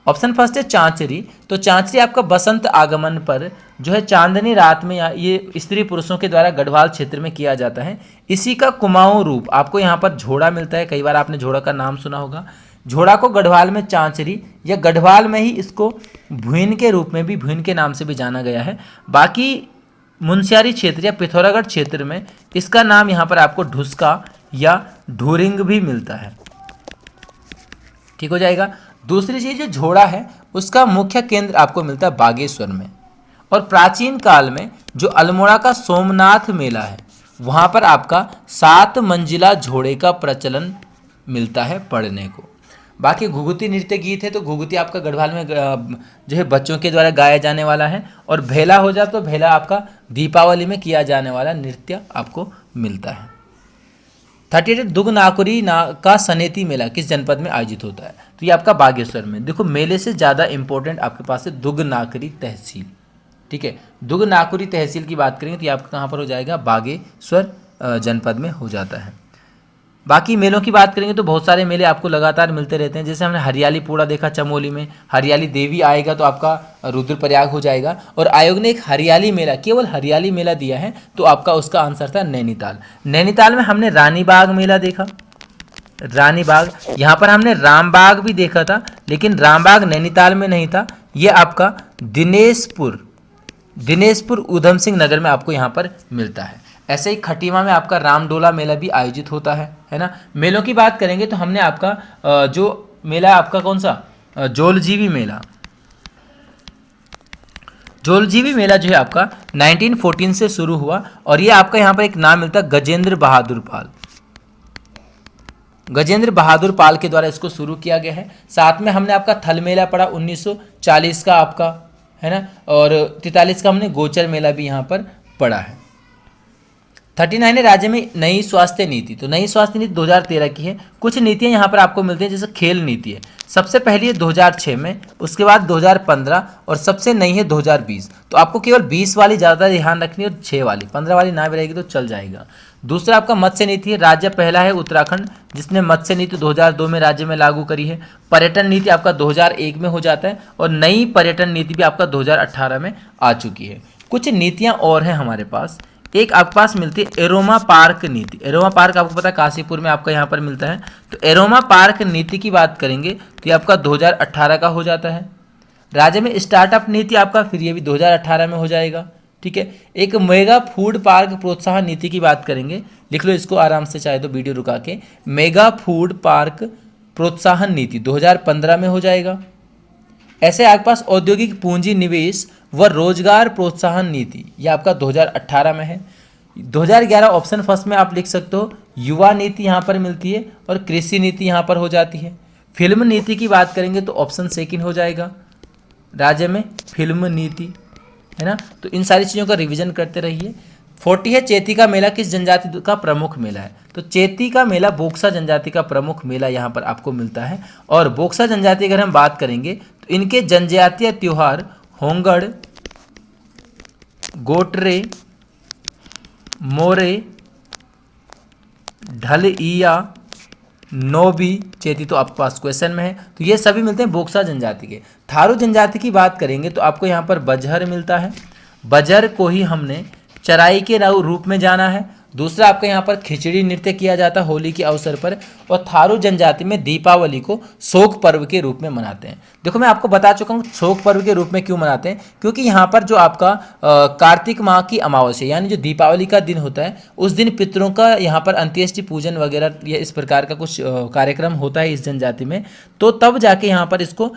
ऑप्शन फर्स्ट है चांचरी। तो चांचरी आपका बसंत आगमन पर जो है चांदनी रात में ये स्त्री पुरुषों के द्वारा गढ़वाल क्षेत्र में किया जाता है। इसी का कुमाऊं रूप आपको यहाँ पर झोड़ा मिलता है। कई बार आपने झोड़ा का नाम सुना होगा। झोड़ा को गढ़वाल में चांचरी या गढ़वाल में ही इसको भुइन के रूप में भी, भुइन के नाम से भी जाना गया है। बाकी मुनस्यारी क्षेत्र या पिथौरागढ़ क्षेत्र में इसका नाम यहाँ पर आपको ढुसका या ढोरिंग भी मिलता है। ठीक हो जाएगा। दूसरी चीज जो झोड़ा है उसका मुख्य केंद्र आपको मिलता है बागेश्वर में। और प्राचीन काल में जो अल्मोड़ा का सोमनाथ मेला है वहाँ पर आपका 7 मंजिला झोड़े का प्रचलन मिलता है पढ़ने को। बाकी घुघुती नृत्य गीत है तो घुघुती आपका गढ़वाल में जो है बच्चों के द्वारा गाया जाने वाला है। और भेला हो जाए तो भेला आपका दीपावली में किया जाने वाला नृत्य आपको मिलता है। 38 दुगनाकुरी का सनेती मेला किस जनपद में आयोजित होता है? तो ये आपका बागेश्वर में। देखो मेले से ज़्यादा इंपॉर्टेंट आपके पास है दुगनाकुरी तहसील। ठीक है, दुगनाकुरी तहसील की बात करेंगे तो ये आपका कहाँ पर हो जाएगा? बागेश्वर जनपद में हो जाता है। बाकी मेलों की बात करेंगे तो बहुत सारे मेले आपको लगातार मिलते रहते हैं। जैसे हमने हरियाली पूरा देखा चमोली में, हरियाली देवी आएगा तो आपका रुद्रप्रयाग हो जाएगा। और आयोग ने एक हरियाली मेला, केवल हरियाली मेला दिया है तो आपका उसका आंसर था नैनीताल। नैनीताल में हमने रानी बाग मेला देखा। रानी बाग, यहाँ पर हमने रामबाग भी देखा था, लेकिन रामबाग नैनीताल में नहीं था। ये आपका दिनेशपुर उधम सिंह नगर में आपको यहाँ पर मिलता है। ऐसे ही खटीमा में आपका रामडोला मेला भी आयोजित होता है ना। मेलों की बात करेंगे तो हमने आपका जो मेला आपका कौन सा, जोलजीबी मेला। जोलजीबी मेला जो है आपका 1914 से शुरू हुआ और ये आपका यहाँ पर एक नाम मिलता है गजेंद्र बहादुर पाल। गजेंद्र बहादुर पाल के द्वारा इसको शुरू किया गया है। साथ में हमने आपका थल मेला पढ़ा 1940 का आपका, है ना, और 43 का हमने गोचर मेला भी यहाँ पर पढ़ा है। 39 है राज्य में नई स्वास्थ्य नीति। तो नई स्वास्थ्य नीति 2013 की है। कुछ नीतियां यहाँ पर आपको मिलती हैं, जैसे खेल नीति है, सबसे पहली है 2006 में, उसके बाद 2015 और सबसे नई है 2020। तो आपको केवल 20 वाली ज़्यादा ध्यान रखनी है और 6 वाली, 15 वाली ना भी रहेगी तो चल जाएगा। दूसरा आपका मत्स्य नीति है। राज्य पहला है उत्तराखंड, जिसने मत्स्य नीति 2002 में राज्य में लागू करी है। पर्यटन नीति आपका 2001 में हो जाता है और नई पर्यटन नीति भी आपका 2018 में आ चुकी है। कुछ नीतियाँ और हैं हमारे पास। एक आपके पास मिलती है एरोमा पार्क नीति। एरोमा पार्क आपको पता है काशीपुर में आपका यहाँ पर मिलता है। तो एरोमा पार्क नीति की बात करेंगे तो ये आपका 2018 का हो जाता है। राज्य में स्टार्टअप नीति आपका फिर ये भी 2018 में हो जाएगा। ठीक है, एक मेगा फूड पार्क प्रोत्साहन नीति की बात करेंगे, लिख लो इसको आराम से चाहे तो वीडियो रुका के। मेगा फूड पार्क प्रोत्साहन नीति 2015 में हो जाएगा। ऐसे आपके पास औद्योगिक पूंजी निवेश व रोजगार प्रोत्साहन नीति, यह आपका 2018 में है। 2011 ऑप्शन फर्स्ट में आप लिख सकते हो, युवा नीति यहाँ पर मिलती है और कृषि नीति यहाँ पर हो जाती है। फिल्म नीति की बात करेंगे तो ऑप्शन सेकंड हो जाएगा, राज्य में फिल्म नीति, है ना। तो इन सारी चीज़ों का रिवीजन करते रहिए। 40 है, चेती का मेला किस जनजाति का प्रमुख मेला है? तो चेती का मेला बोक्सा जनजाति का प्रमुख मेला यहाँ पर आपको मिलता है। और बोक्सा जनजाति अगर हम बात करेंगे तो इनके जनजातीय त्योहार होंगड़, गोटरे, मोरे, ढलइया, नोबी, चेती तो आपके पास क्वेश्चन में है, तो ये सभी मिलते हैं बोक्सा जनजाति के। थारू जनजाति की बात करेंगे तो आपको यहाँ पर बजहर मिलता है। बजहर को ही हमने चराई के रूप में जाना है। दूसरा आपके यहाँ पर खिचड़ी नृत्य किया जाता है होली के अवसर पर। और थारू जनजाति में दीपावली को शोक पर्व के रूप में मनाते हैं। देखो मैं आपको बता चुका हूँ शोक पर्व के रूप में क्यों मनाते हैं, क्योंकि यहाँ पर जो आपका कार्तिक माह की अमावस्या यानी जो दीपावली का दिन होता है उस दिन पितरों का यहाँ पर अंत्येष्टि पूजन वगैरह या इस प्रकार का कुछ कार्यक्रम होता है इस जनजाति में। तो तब जाके यहाँ पर इसको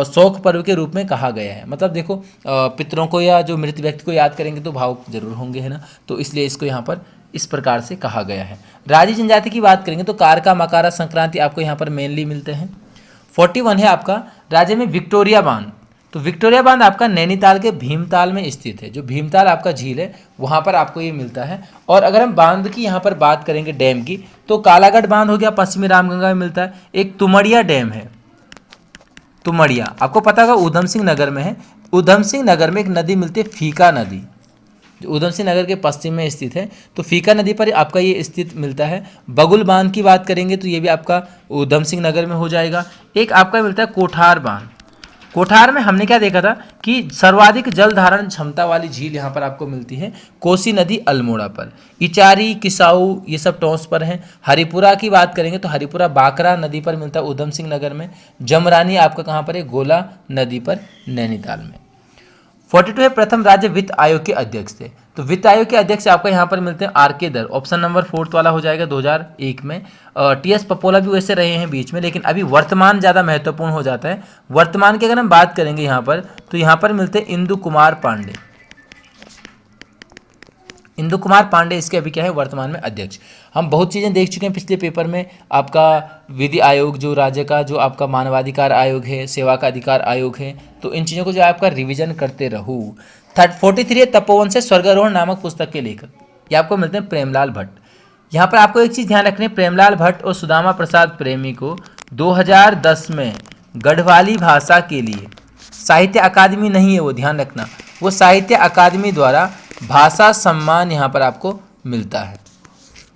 शोक पर्व के रूप में कहा गया है। मतलब देखो पितरों को या जो मृत व्यक्ति को याद करेंगे तो भावुक जरूर होंगे, है ना। तो इसलिए इसको यहाँ पर इस प्रकार से कहा गया है। राजी जनजाति की बात करेंगे तो कारका, मकारा, संक्रांति आपको यहाँ पर मेनली मिलते हैं। 41 है आपका राज्य में विक्टोरिया बांध। तो विक्टोरिया बांध आपका नैनीताल के भीमताल में स्थित है। जो भीमताल आपका झील है वहाँ पर आपको ये मिलता है। और अगर हम बांध की यहाँ पर बात करेंगे डैम की, तो कालागढ़ बांध हो गया, पश्चिमी रामगंगा में मिलता है। एक तुमड़िया डैम है, तुमड़िया आपको पता होगा उधम सिंह नगर में है। उधम सिंह नगर में एक नदी मिलती है फीका नदी, जो उधम सिंह नगर के पश्चिम में स्थित है। तो फीका नदी पर आपका ये स्थित मिलता है। बगुल बांध की बात करेंगे तो ये भी आपका उधम सिंह नगर में हो जाएगा। एक आपका मिलता है कोठार बांध। कोठार में हमने क्या देखा था कि सर्वाधिक जल धारण क्षमता वाली झील यहाँ पर आपको मिलती है कोसी नदी अल्मोड़ा पर। इचारी, किसाऊ ये सब टॉस पर हैं। हरिपुरा की बात करेंगे तो हरिपुरा बाकरा नदी पर मिलता है उधम सिंह नगर में। जमरानी आपका कहाँ पर है? गोला नदी पर, नैनीताल में। 42 है प्रथम राज्य वित्त आयोग के अध्यक्ष थे। तो वित्त आयोग के अध्यक्ष आपको यहाँ पर मिलते हैं आर के दर, ऑप्शन नंबर 4 वाला हो जाएगा 2001 में। टी.एस. पपोला भी वैसे रहे हैं बीच में, लेकिन अभी वर्तमान ज़्यादा महत्वपूर्ण हो जाता है। वर्तमान की अगर हम बात करेंगे यहाँ पर तो यहाँ पर मिलते हैं इंदु कुमार पांडे। इंदु कुमार पांडे इसके अभी क्या है वर्तमान में अध्यक्ष। हम बहुत चीज़ें देख चुके हैं पिछले पेपर में। आपका विधि आयोग जो राज्य का जो आपका मानवाधिकार आयोग है, सेवा का अधिकार आयोग है, तो इन चीज़ों को जो आपका रिवीजन करते रहूँ। 43 तपोवन से स्वर्गारोहण नामक पुस्तक के लेखक, ये आपको मिलते हैं प्रेमलाल भट्ट। यहाँ पर आपको एक चीज़ ध्यान रखनी है, प्रेमलाल भट्ट और सुदामा प्रसाद प्रेमी को 2010 में गढ़वाली भाषा के लिए साहित्य अकादमी नहीं है वो, ध्यान रखना, वो साहित्य अकादमी द्वारा भाषा सम्मान यहाँ पर आपको मिलता है।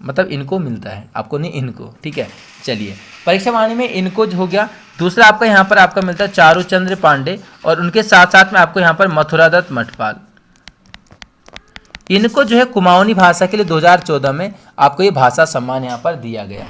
मतलब इनको मिलता है, आपको नहीं, इनको, ठीक है। चलिए परीक्षा वाणी में इनको हो गया। दूसरा आपका यहाँ पर आपका मिलता है चारूचंद्र पांडे और उनके साथ साथ में आपको यहाँ पर मथुरादत्त मठपाल। इनको जो है कुमाऊनी भाषा के लिए 2014 में आपको ये भाषा सम्मान यहाँ पर दिया गया।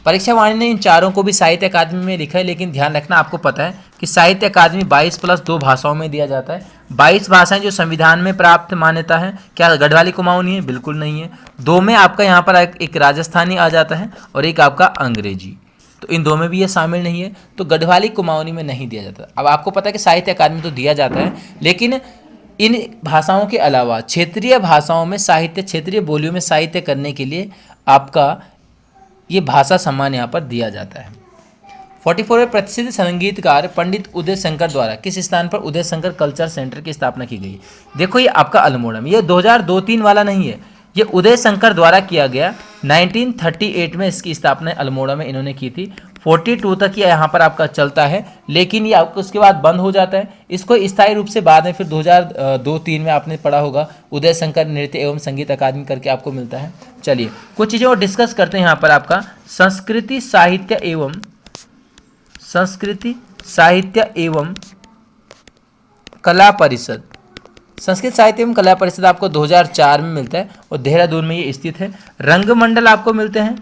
परीक्षा वाणी ने इन चारों को भी साहित्य अकादमी में लिखा है, लेकिन ध्यान रखना आपको पता है कि साहित्य अकादमी 22+2 भाषाओं में दिया जाता है। 22 भाषाएं जो संविधान में प्राप्त मान्यता है, क्या गढ़वाली कुमाऊनी है? बिल्कुल नहीं है। 2 में आपका यहाँ पर एक राजस्थानी आ जाता है और एक आपका अंग्रेजी, तो इन 2 में भी ये शामिल नहीं है, तो गढ़वाली कुमाऊनी में नहीं दिया जाता। अब आपको पता है कि साहित्य अकादमी तो दिया जाता है, लेकिन इन भाषाओं के अलावा क्षेत्रीय भाषाओं में साहित्य, क्षेत्रीय बोलियों में साहित्य करने के लिए आपका ये भाषा सम्मान यहाँ पर दिया जाता है। 44वें प्रसिद्ध संगीतकार पंडित उदय शंकर द्वारा किस स्थान पर उदय शंकर कल्चर सेंटर की स्थापना की गई? देखो ये आपका अल्मोड़ा में, ये 2002-3 वाला नहीं है, ये उदय शंकर द्वारा किया गया। 1938 में इसकी स्थापना अल्मोड़ा में इन्होंने की थी। 42 तक ये यहाँ पर आपका चलता है, लेकिन ये आपको उसके बाद बंद हो जाता है। इसको स्थायी रूप से बाद में फिर 2002-3 में आपने पढ़ा होगा उदय शंकर नृत्य एवं संगीत अकादमी करके आपको मिलता है। चलिए कुछ चीज़ें और डिस्कस करते हैं यहाँ पर। आपका संस्कृति साहित्य एवं कला परिषद, संस्कृत साहित्य एवं कला परिषद आपको 2004 में मिलता है और देहरादून में ये स्थित है। रंगमंडल आपको मिलते हैं,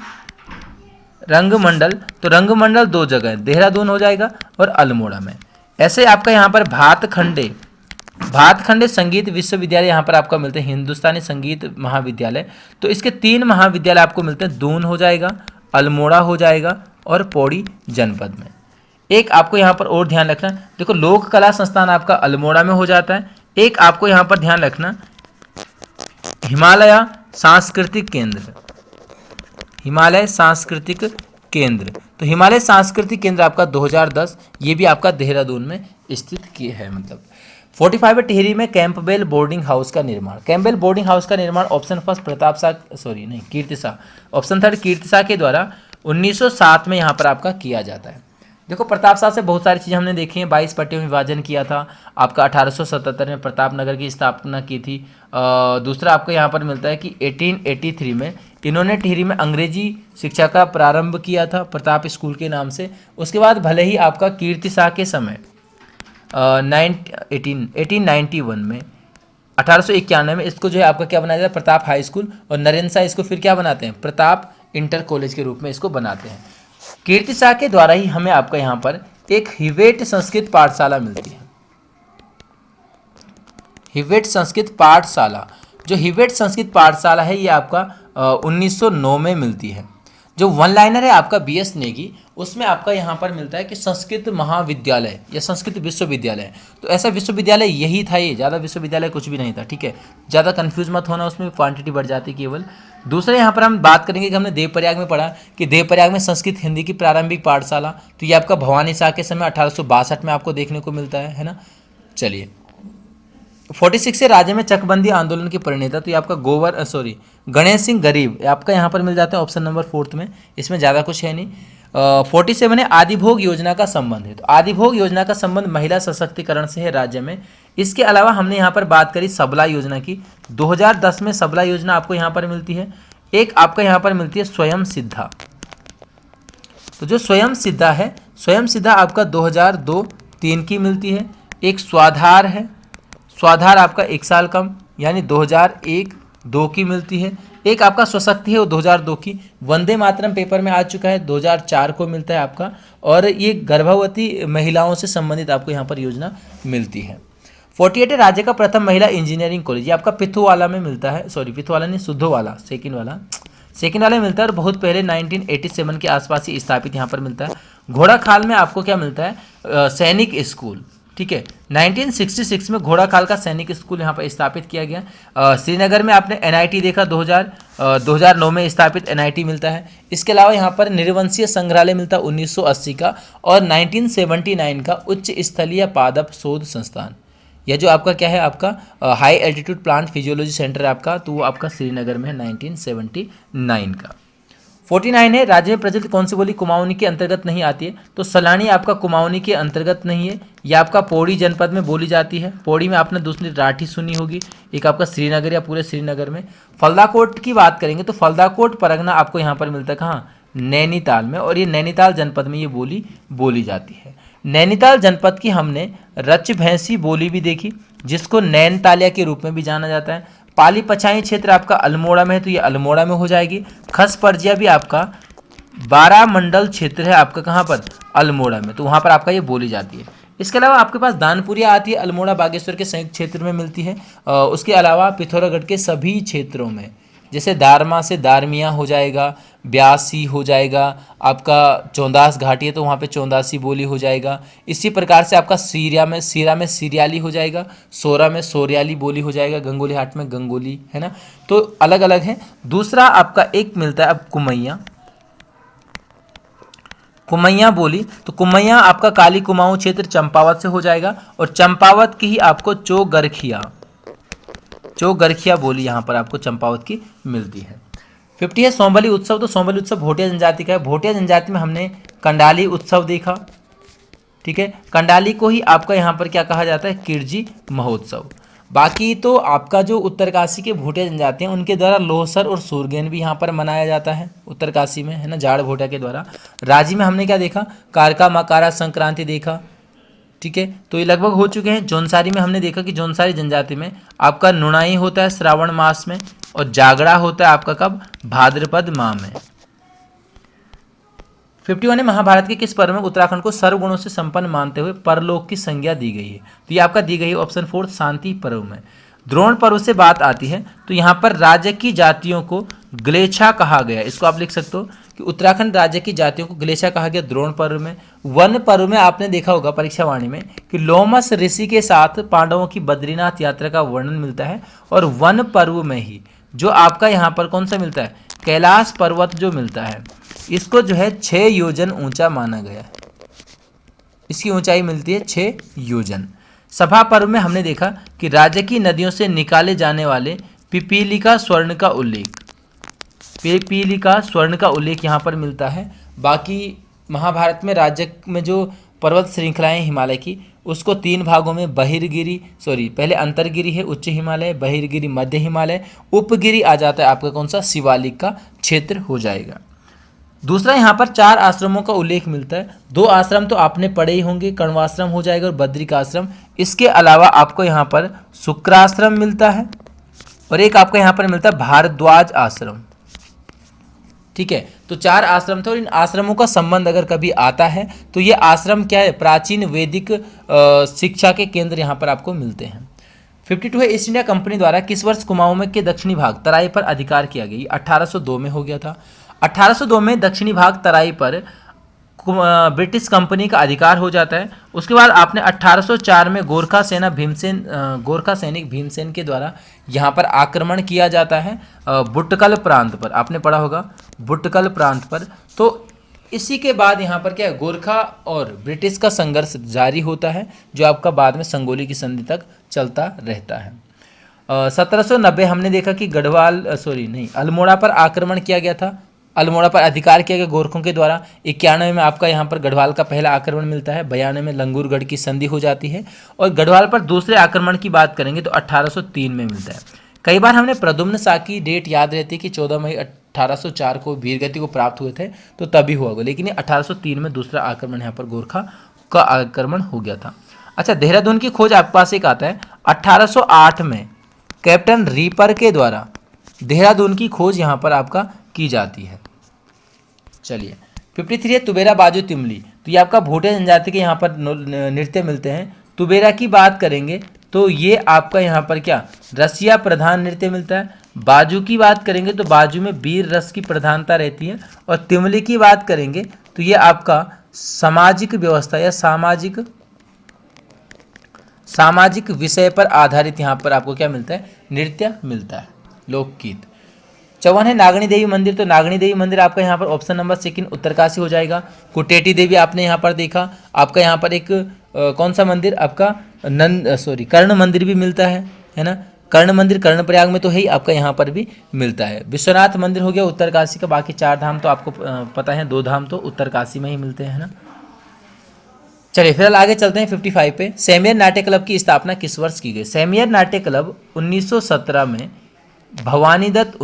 रंगमंडल, तो रंगमंडल 2 जगह, देहरादून हो जाएगा और अल्मोड़ा में। ऐसे आपका यहाँ पर भातखंडे संगीत विश्वविद्यालय यहाँ पर आपका मिलते हैं, हिंदुस्तानी संगीत महाविद्यालय, तो इसके 3 महाविद्यालय आपको मिलते हैं। दून हो जाएगा, अल्मोड़ा हो जाएगा और पौड़ी जनपद में। एक आपको यहाँ पर और ध्यान रखना, देखो लोक कला संस्थान आपका अल्मोड़ा में हो जाता है। एक आपको यहाँ पर ध्यान रखना, हिमालय सांस्कृतिक केंद्र, हिमालय सांस्कृतिक केंद्र। तो हिमालय सांस्कृतिक केंद्र आपका 2010, ये भी आपका देहरादून में स्थित किए है। मतलब 45 है टिहरी में कैंपबेल बोर्डिंग हाउस का निर्माण। कैंपबेल बोर्डिंग हाउस का निर्माण option first Pratap Shah, sorry नहीं, कीर्तिशाह, ऑप्शन थर्ड कीर्तिशाह के द्वारा 1907 में यहाँ पर आपका किया जाता है। देखो प्रताप शाह से बहुत सारी चीज़ें हमने देखी हैं। 22 पट्टियों में विभाजन किया था आपका। 1877 में प्रतापनगर की स्थापना की थी। दूसरा आपको यहाँ पर मिलता है कि 1883 में इन्होंने टिहरी में अंग्रेजी शिक्षा का प्रारंभ किया था प्रताप स्कूल के नाम से। उसके बाद भले ही आपका कीर्तिशाह के समय 1891 में 1891 में इसको जो है आपका क्या बनाया जाता है, प्रताप हाई स्कूल, और नरेंद्र शाह इसको फिर क्या बनाते हैं, प्रताप इंटर कॉलेज के रूप में इसको बनाते हैं। कीर्तिशाह के द्वारा ही हमें आपका यहाँ पर एक हिवेट संस्कृत पाठशाला मिलती है। हिवेट संस्कृत पाठशाला, जो हिवेट संस्कृत पाठशाला है ये आपका 1909 में मिलती है। जो वन लाइनर है आपका BS नेगी, उसमें आपका यहाँ पर मिलता है कि संस्कृत महाविद्यालय या संस्कृत विश्वविद्यालय। तो ऐसा विश्वविद्यालय यही था, ये ज़्यादा विश्वविद्यालय कुछ भी नहीं था, ठीक है। ज़्यादा कंफ्यूज मत होना, उसमें क्वांटिटी बढ़ जाती केवल। दूसरे यहाँ पर हम बात करेंगे कि हमने देवप्रयाग में पढ़ा कि देवप्रयाग में संस्कृत हिंदी की प्रारंभिक पाठशाला, तो ये आपका भवानी शाह के समय 1862 में आपको देखने को मिलता है ना। चलिए 46 से राज्य में चकबंदी आंदोलन के प्रणेता, तो ये आपका गणेश सिंह गरीब आपका यहाँ पर मिल जाते हैं ऑप्शन नंबर 4 में। इसमें ज़्यादा कुछ है नहीं। 47 है आदिभोग योजना का संबंध है। तो आदिभोग योजना का संबंध महिला सशक्तिकरण से है राज्य में। इसके अलावा हमने यहाँ पर बात करी सबला योजना की। 2010 में सबला योजना आपको यहाँ पर मिलती है। एक आपका यहाँ पर मिलती है स्वयं सिद्धा। तो जो स्वयं सिद्धा है, स्वयं सिद्धा आपका 2002-3 की मिलती है। एक स्वाधार है, स्वाधार आपका 1 साल कम यानी 2001-2 की मिलती है। एक आपका स्वशक्ति है वो 2002 की। वंदे मातरम पेपर में आ चुका है, 2004 को मिलता है आपका। और ये गर्भवती महिलाओं से संबंधित आपको यहाँ पर योजना मिलती है। 48 है राज्य का प्रथम महिला इंजीनियरिंग कॉलेज, ये आपका पिथुवाला में मिलता है, सॉरी पिथुवाला नहीं, सुद्धोवाला, सेकेंड वाला में मिलता है। और बहुत पहले 1987 के आसपास ही स्थापित यहाँ पर मिलता है। घोड़ाखाल में आपको क्या मिलता है, सैनिक स्कूल, ठीक है। 1966 में घोड़ाखाल का सैनिक स्कूल यहाँ पर स्थापित किया गया। श्रीनगर में आपने NIT देखा, 2009 में स्थापित NIT मिलता है। इसके अलावा यहाँ पर निर्वंशीय संग्रहालय मिलता है 1980 का, और 1979 का उच्च स्थलीय पादप शोध संस्थान, यह जो आपका क्या है, आपका high altitude plant physiology centre है आपका, तो वो आपका श्रीनगर में है 1979 का। 49 है राज्य में प्रचलित कौन सी बोली कुमाऊनी के अंतर्गत नहीं आती है। तो सलानी आपका कुमाऊनी के अंतर्गत नहीं है, यह आपका पौड़ी जनपद में बोली जाती है। पौड़ी में आपने दूसरी राठी सुनी होगी, एक आपका श्रीनगर या पूरे श्रीनगर में। फलदाकोट की बात करेंगे तो फलदाकोट परगना आपको यहाँ पर मिलता है कहाँ, नैनीताल में, और ये नैनीताल जनपद में ये बोली बोली जाती है। नैनीताल जनपद की हमने रच भैंसी बोली भी देखी, जिसको नैनतालिया के रूप में भी जाना जाता है। पाली पछाई क्षेत्र आपका अल्मोड़ा में है, तो ये अल्मोड़ा में हो जाएगी। खस परजिया भी आपका 12 मंडल क्षेत्र है आपका, कहाँ पर, अल्मोड़ा में, तो वहाँ पर आपका ये बोली जाती है। इसके अलावा आपके पास दानपुरिया आती है, अल्मोड़ा बागेश्वर के संयुक्त क्षेत्र में मिलती है। उसके अलावा पिथौरागढ़ के सभी क्षेत्रों में, जैसे दारमा से दारमिया हो जाएगा, ब्यासी हो जाएगा, आपका चौंदास घाटी है तो वहाँ पे चौंदासी बोली हो जाएगा। इसी प्रकार से आपका सीरा में सीरियाली हो जाएगा, सोरा में सोरियाली बोली हो जाएगा, गंगोली हाट में गंगोली, है ना। तो अलग अलग है। दूसरा आपका एक मिलता है अब कुमैया बोली। तो कुमैया आपका काली कुमाऊं क्षेत्र चंपावत से हो जाएगा, और चंपावत की ही आपको चौगरखिया बोली यहाँ पर आपको चंपावत की मिलती है। 50 है सोमबली उत्सव। तो सोमबली उत्सव भोटिया जनजाति का है। भोटिया जनजाति में हमने कंडाली उत्सव देखा, ठीक है। कंडाली को ही आपका यहाँ पर क्या कहा जाता है, किरजी महोत्सव। बाकी तो आपका जो उत्तरकाशी के भोटिया जनजाति हैं उनके द्वारा लोहसर और सूरगेन भी यहाँ पर मनाया जाता है उत्तरकाशी में, है ना, जाड़ भोटिया के द्वारा। राजी में हमने क्या देखा, कारका मकारा संक्रांति देखा, ठीक है। तो ये लगभग हो चुके हैं। जौनसारी में हमने देखा कि जौनसारी जनजाति में आपका नुनाई होता है श्रावण मास में, और जागड़ा होता है आपका कब, भाद्रपद माह में। 51 है महाभारत के किस पर्व में उत्तराखंड को सर्वगुणों से संपन्न मानते हुए परलोक की संज्ञा दी गई है। तो ये आपका दी गई है ऑप्शन 4 शांति पर्व में। द्रोण पर्व से बात आती है तो यहाँ पर राज्य की जातियों को ग्लेच्छा कहा गया। इसको आप लिख सकते हो कि उत्तराखंड राज्य की जातियों को ग्लेच्छा कहा गया द्रोण पर्व में। वन पर्व में आपने देखा होगा परीक्षा वाणी में कि लोमस ऋषि के साथ पांडवों की बद्रीनाथ यात्रा का वर्णन मिलता है, और वन पर्व में ही जो आपका यहाँ पर कौन सा मिलता है, कैलाश पर्वत जो मिलता है, इसको जो है 6 योजन ऊंचा माना गया है। इसकी ऊंचाई मिलती है 6 योजन। सभा पर्व में हमने देखा कि राज्य की नदियों से निकाले जाने वाले पिपीलिका स्वर्ण का उल्लेख, पिपीलिका स्वर्ण का उल्लेख यहाँ पर मिलता है। बाकी महाभारत में राज्य में जो पर्वत श्रृंखलाएं हिमालय की, उसको 3 भागों में पहले अंतरगिरी है उच्च हिमालय, बहिर्गिरी मध्य हिमालय, उपगिरी आ जाता है आपका कौन सा, शिवालिक का क्षेत्र हो जाएगा। दूसरा यहाँ पर 4 आश्रमों का उल्लेख मिलता है। 2 आश्रम तो आपने पढ़े ही होंगे, कण्वाश्रम हो जाएगा और बद्रिकाश्रम। इसके अलावा आपको यहाँ पर शुक्राश्रम मिलता है और एक आपको यहाँ पर मिलता है भारद्वाज आश्रम। ठीक है, तो 4 आश्रम थे और इन आश्रमों का संबंध अगर कभी आता है तो ये आश्रम क्या है, प्राचीन वैदिक शिक्षा के केंद्र यहाँ पर आपको मिलते हैं। 52 है, ईस्ट इंडिया कंपनी द्वारा किस वर्ष कुमाऊं में के दक्षिणी भाग तराई पर अधिकार किया गया? ये 1802 में हो गया था। 1802 में दक्षिणी भाग तराई पर ब्रिटिश कंपनी का अधिकार हो जाता है। उसके बाद आपने 1804 में गोरखा सैनिक भीमसेन के द्वारा यहाँ पर आक्रमण किया जाता है बुटकल प्रांत पर, आपने पढ़ा होगा बुटकल प्रांत पर। तो इसी के बाद यहाँ पर क्या है, गोरखा और ब्रिटिश का संघर्ष जारी होता है जो आपका बाद में संगोली की संधि तक चलता रहता है। 1790 हमने देखा कि अल्मोड़ा पर आक्रमण किया गया था, अल्मोड़ा पर अधिकार किया गया गोरखों के द्वारा। 91 में आपका यहाँ पर गढ़वाल का पहला आक्रमण मिलता है। 92 में लंगूरगढ़ की संधि हो जाती है और गढ़वाल पर दूसरे आक्रमण की बात करेंगे तो 1803 में मिलता है। कई बार हमने प्रद्युम्न शाह की डेट याद रहती है कि 14 मई 1804 को वीरगति को प्राप्त हुए थे, तो तभी हुआ होगा, लेकिन 1803 में दूसरा आक्रमण यहाँ पर गोरखा का आक्रमण हो गया था। अच्छा, देहरादून की खोज आपके पास एक आता है 1808 में कैप्टन रीपर के द्वारा देहरादून की खोज यहाँ पर आपका की जाती है। चलिए 53 है, तुबेरा बाजू तिमली, तो ये आपका भोटे जनजाति के यहाँ पर नृत्य मिलते हैं। तुबेरा की बात करेंगे तो ये आपका यहाँ पर क्या, रसिया प्रधान नृत्य मिलता है। बाजू की बात करेंगे तो बाजू में वीर रस की प्रधानता रहती है और तिमली की बात करेंगे तो ये आपका सामाजिक व्यवस्था या सामाजिक विषय पर आधारित यहाँ पर आपको क्या मिलता है, नृत्य मिलता है, लोकगीत। 54 है, नागनी देवी मंदिर, तो नागनी देवी मंदिर आपका यहाँ पर ऑप्शन नंबर 2 उत्तरकाशी हो जाएगा। कुटेटी देवी आपने यहाँ पर देखा, आपका यहाँ पर एक कौन सा मंदिर आपका कर्ण मंदिर भी मिलता है ना, कर्ण मंदिर कर्णप्रयाग में तो है ही, आपका यहाँ पर भी मिलता है। विश्वनाथ मंदिर हो गया उत्तरकाशी का। बाकी 4 धाम तो आपको पता है, 2 धाम तो उत्तरकाशी में ही मिलते हैं ना। चलिए फिर आगे चलते हैं 55 पे। सेमियर नाट्य क्लब की स्थापना किस वर्ष की गई? सेमियर नाट्य क्लब 1917 में भवानीदत्त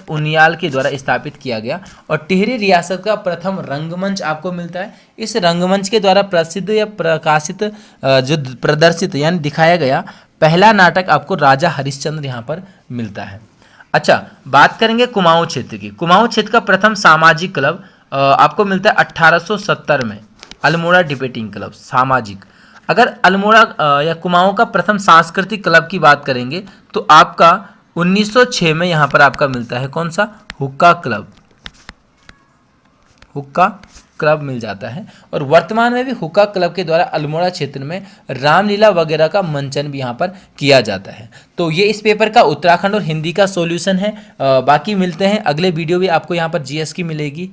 उनियाल के द्वारा स्थापित किया गया और टिहरी रियासत का प्रथम रंगमंच आपको मिलता है। इस रंगमंच के द्वारा प्रसिद्ध या प्रकाशित जो प्रदर्शित यानी दिखाया गया पहला नाटक आपको राजा हरिश्चंद्र यहाँ पर मिलता है। अच्छा, बात करेंगे कुमाऊं क्षेत्र की। कुमाऊं क्षेत्र का प्रथम सामाजिक क्लब आपको मिलता है 1870 में, अल्मोड़ा डिबेटिंग क्लब सामाजिक। अगर अल्मोड़ा या कुमाऊं का प्रथम सांस्कृतिक क्लब की बात करेंगे तो आपका 1906 में यहाँ पर आपका मिलता है कौन सा, हुक्का क्लब मिल जाता है। और वर्तमान में भी हुक्का क्लब के द्वारा अल्मोड़ा क्षेत्र में रामलीला वगैरह का मंचन भी यहाँ पर किया जाता है। तो ये इस पेपर का उत्तराखंड और हिंदी का सॉल्यूशन है। बाकी मिलते हैं अगले वीडियो भी, आपको यहाँ पर जीएस की मिलेगी,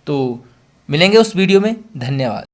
तो मिलेंगे उस वीडियो में। धन्यवाद।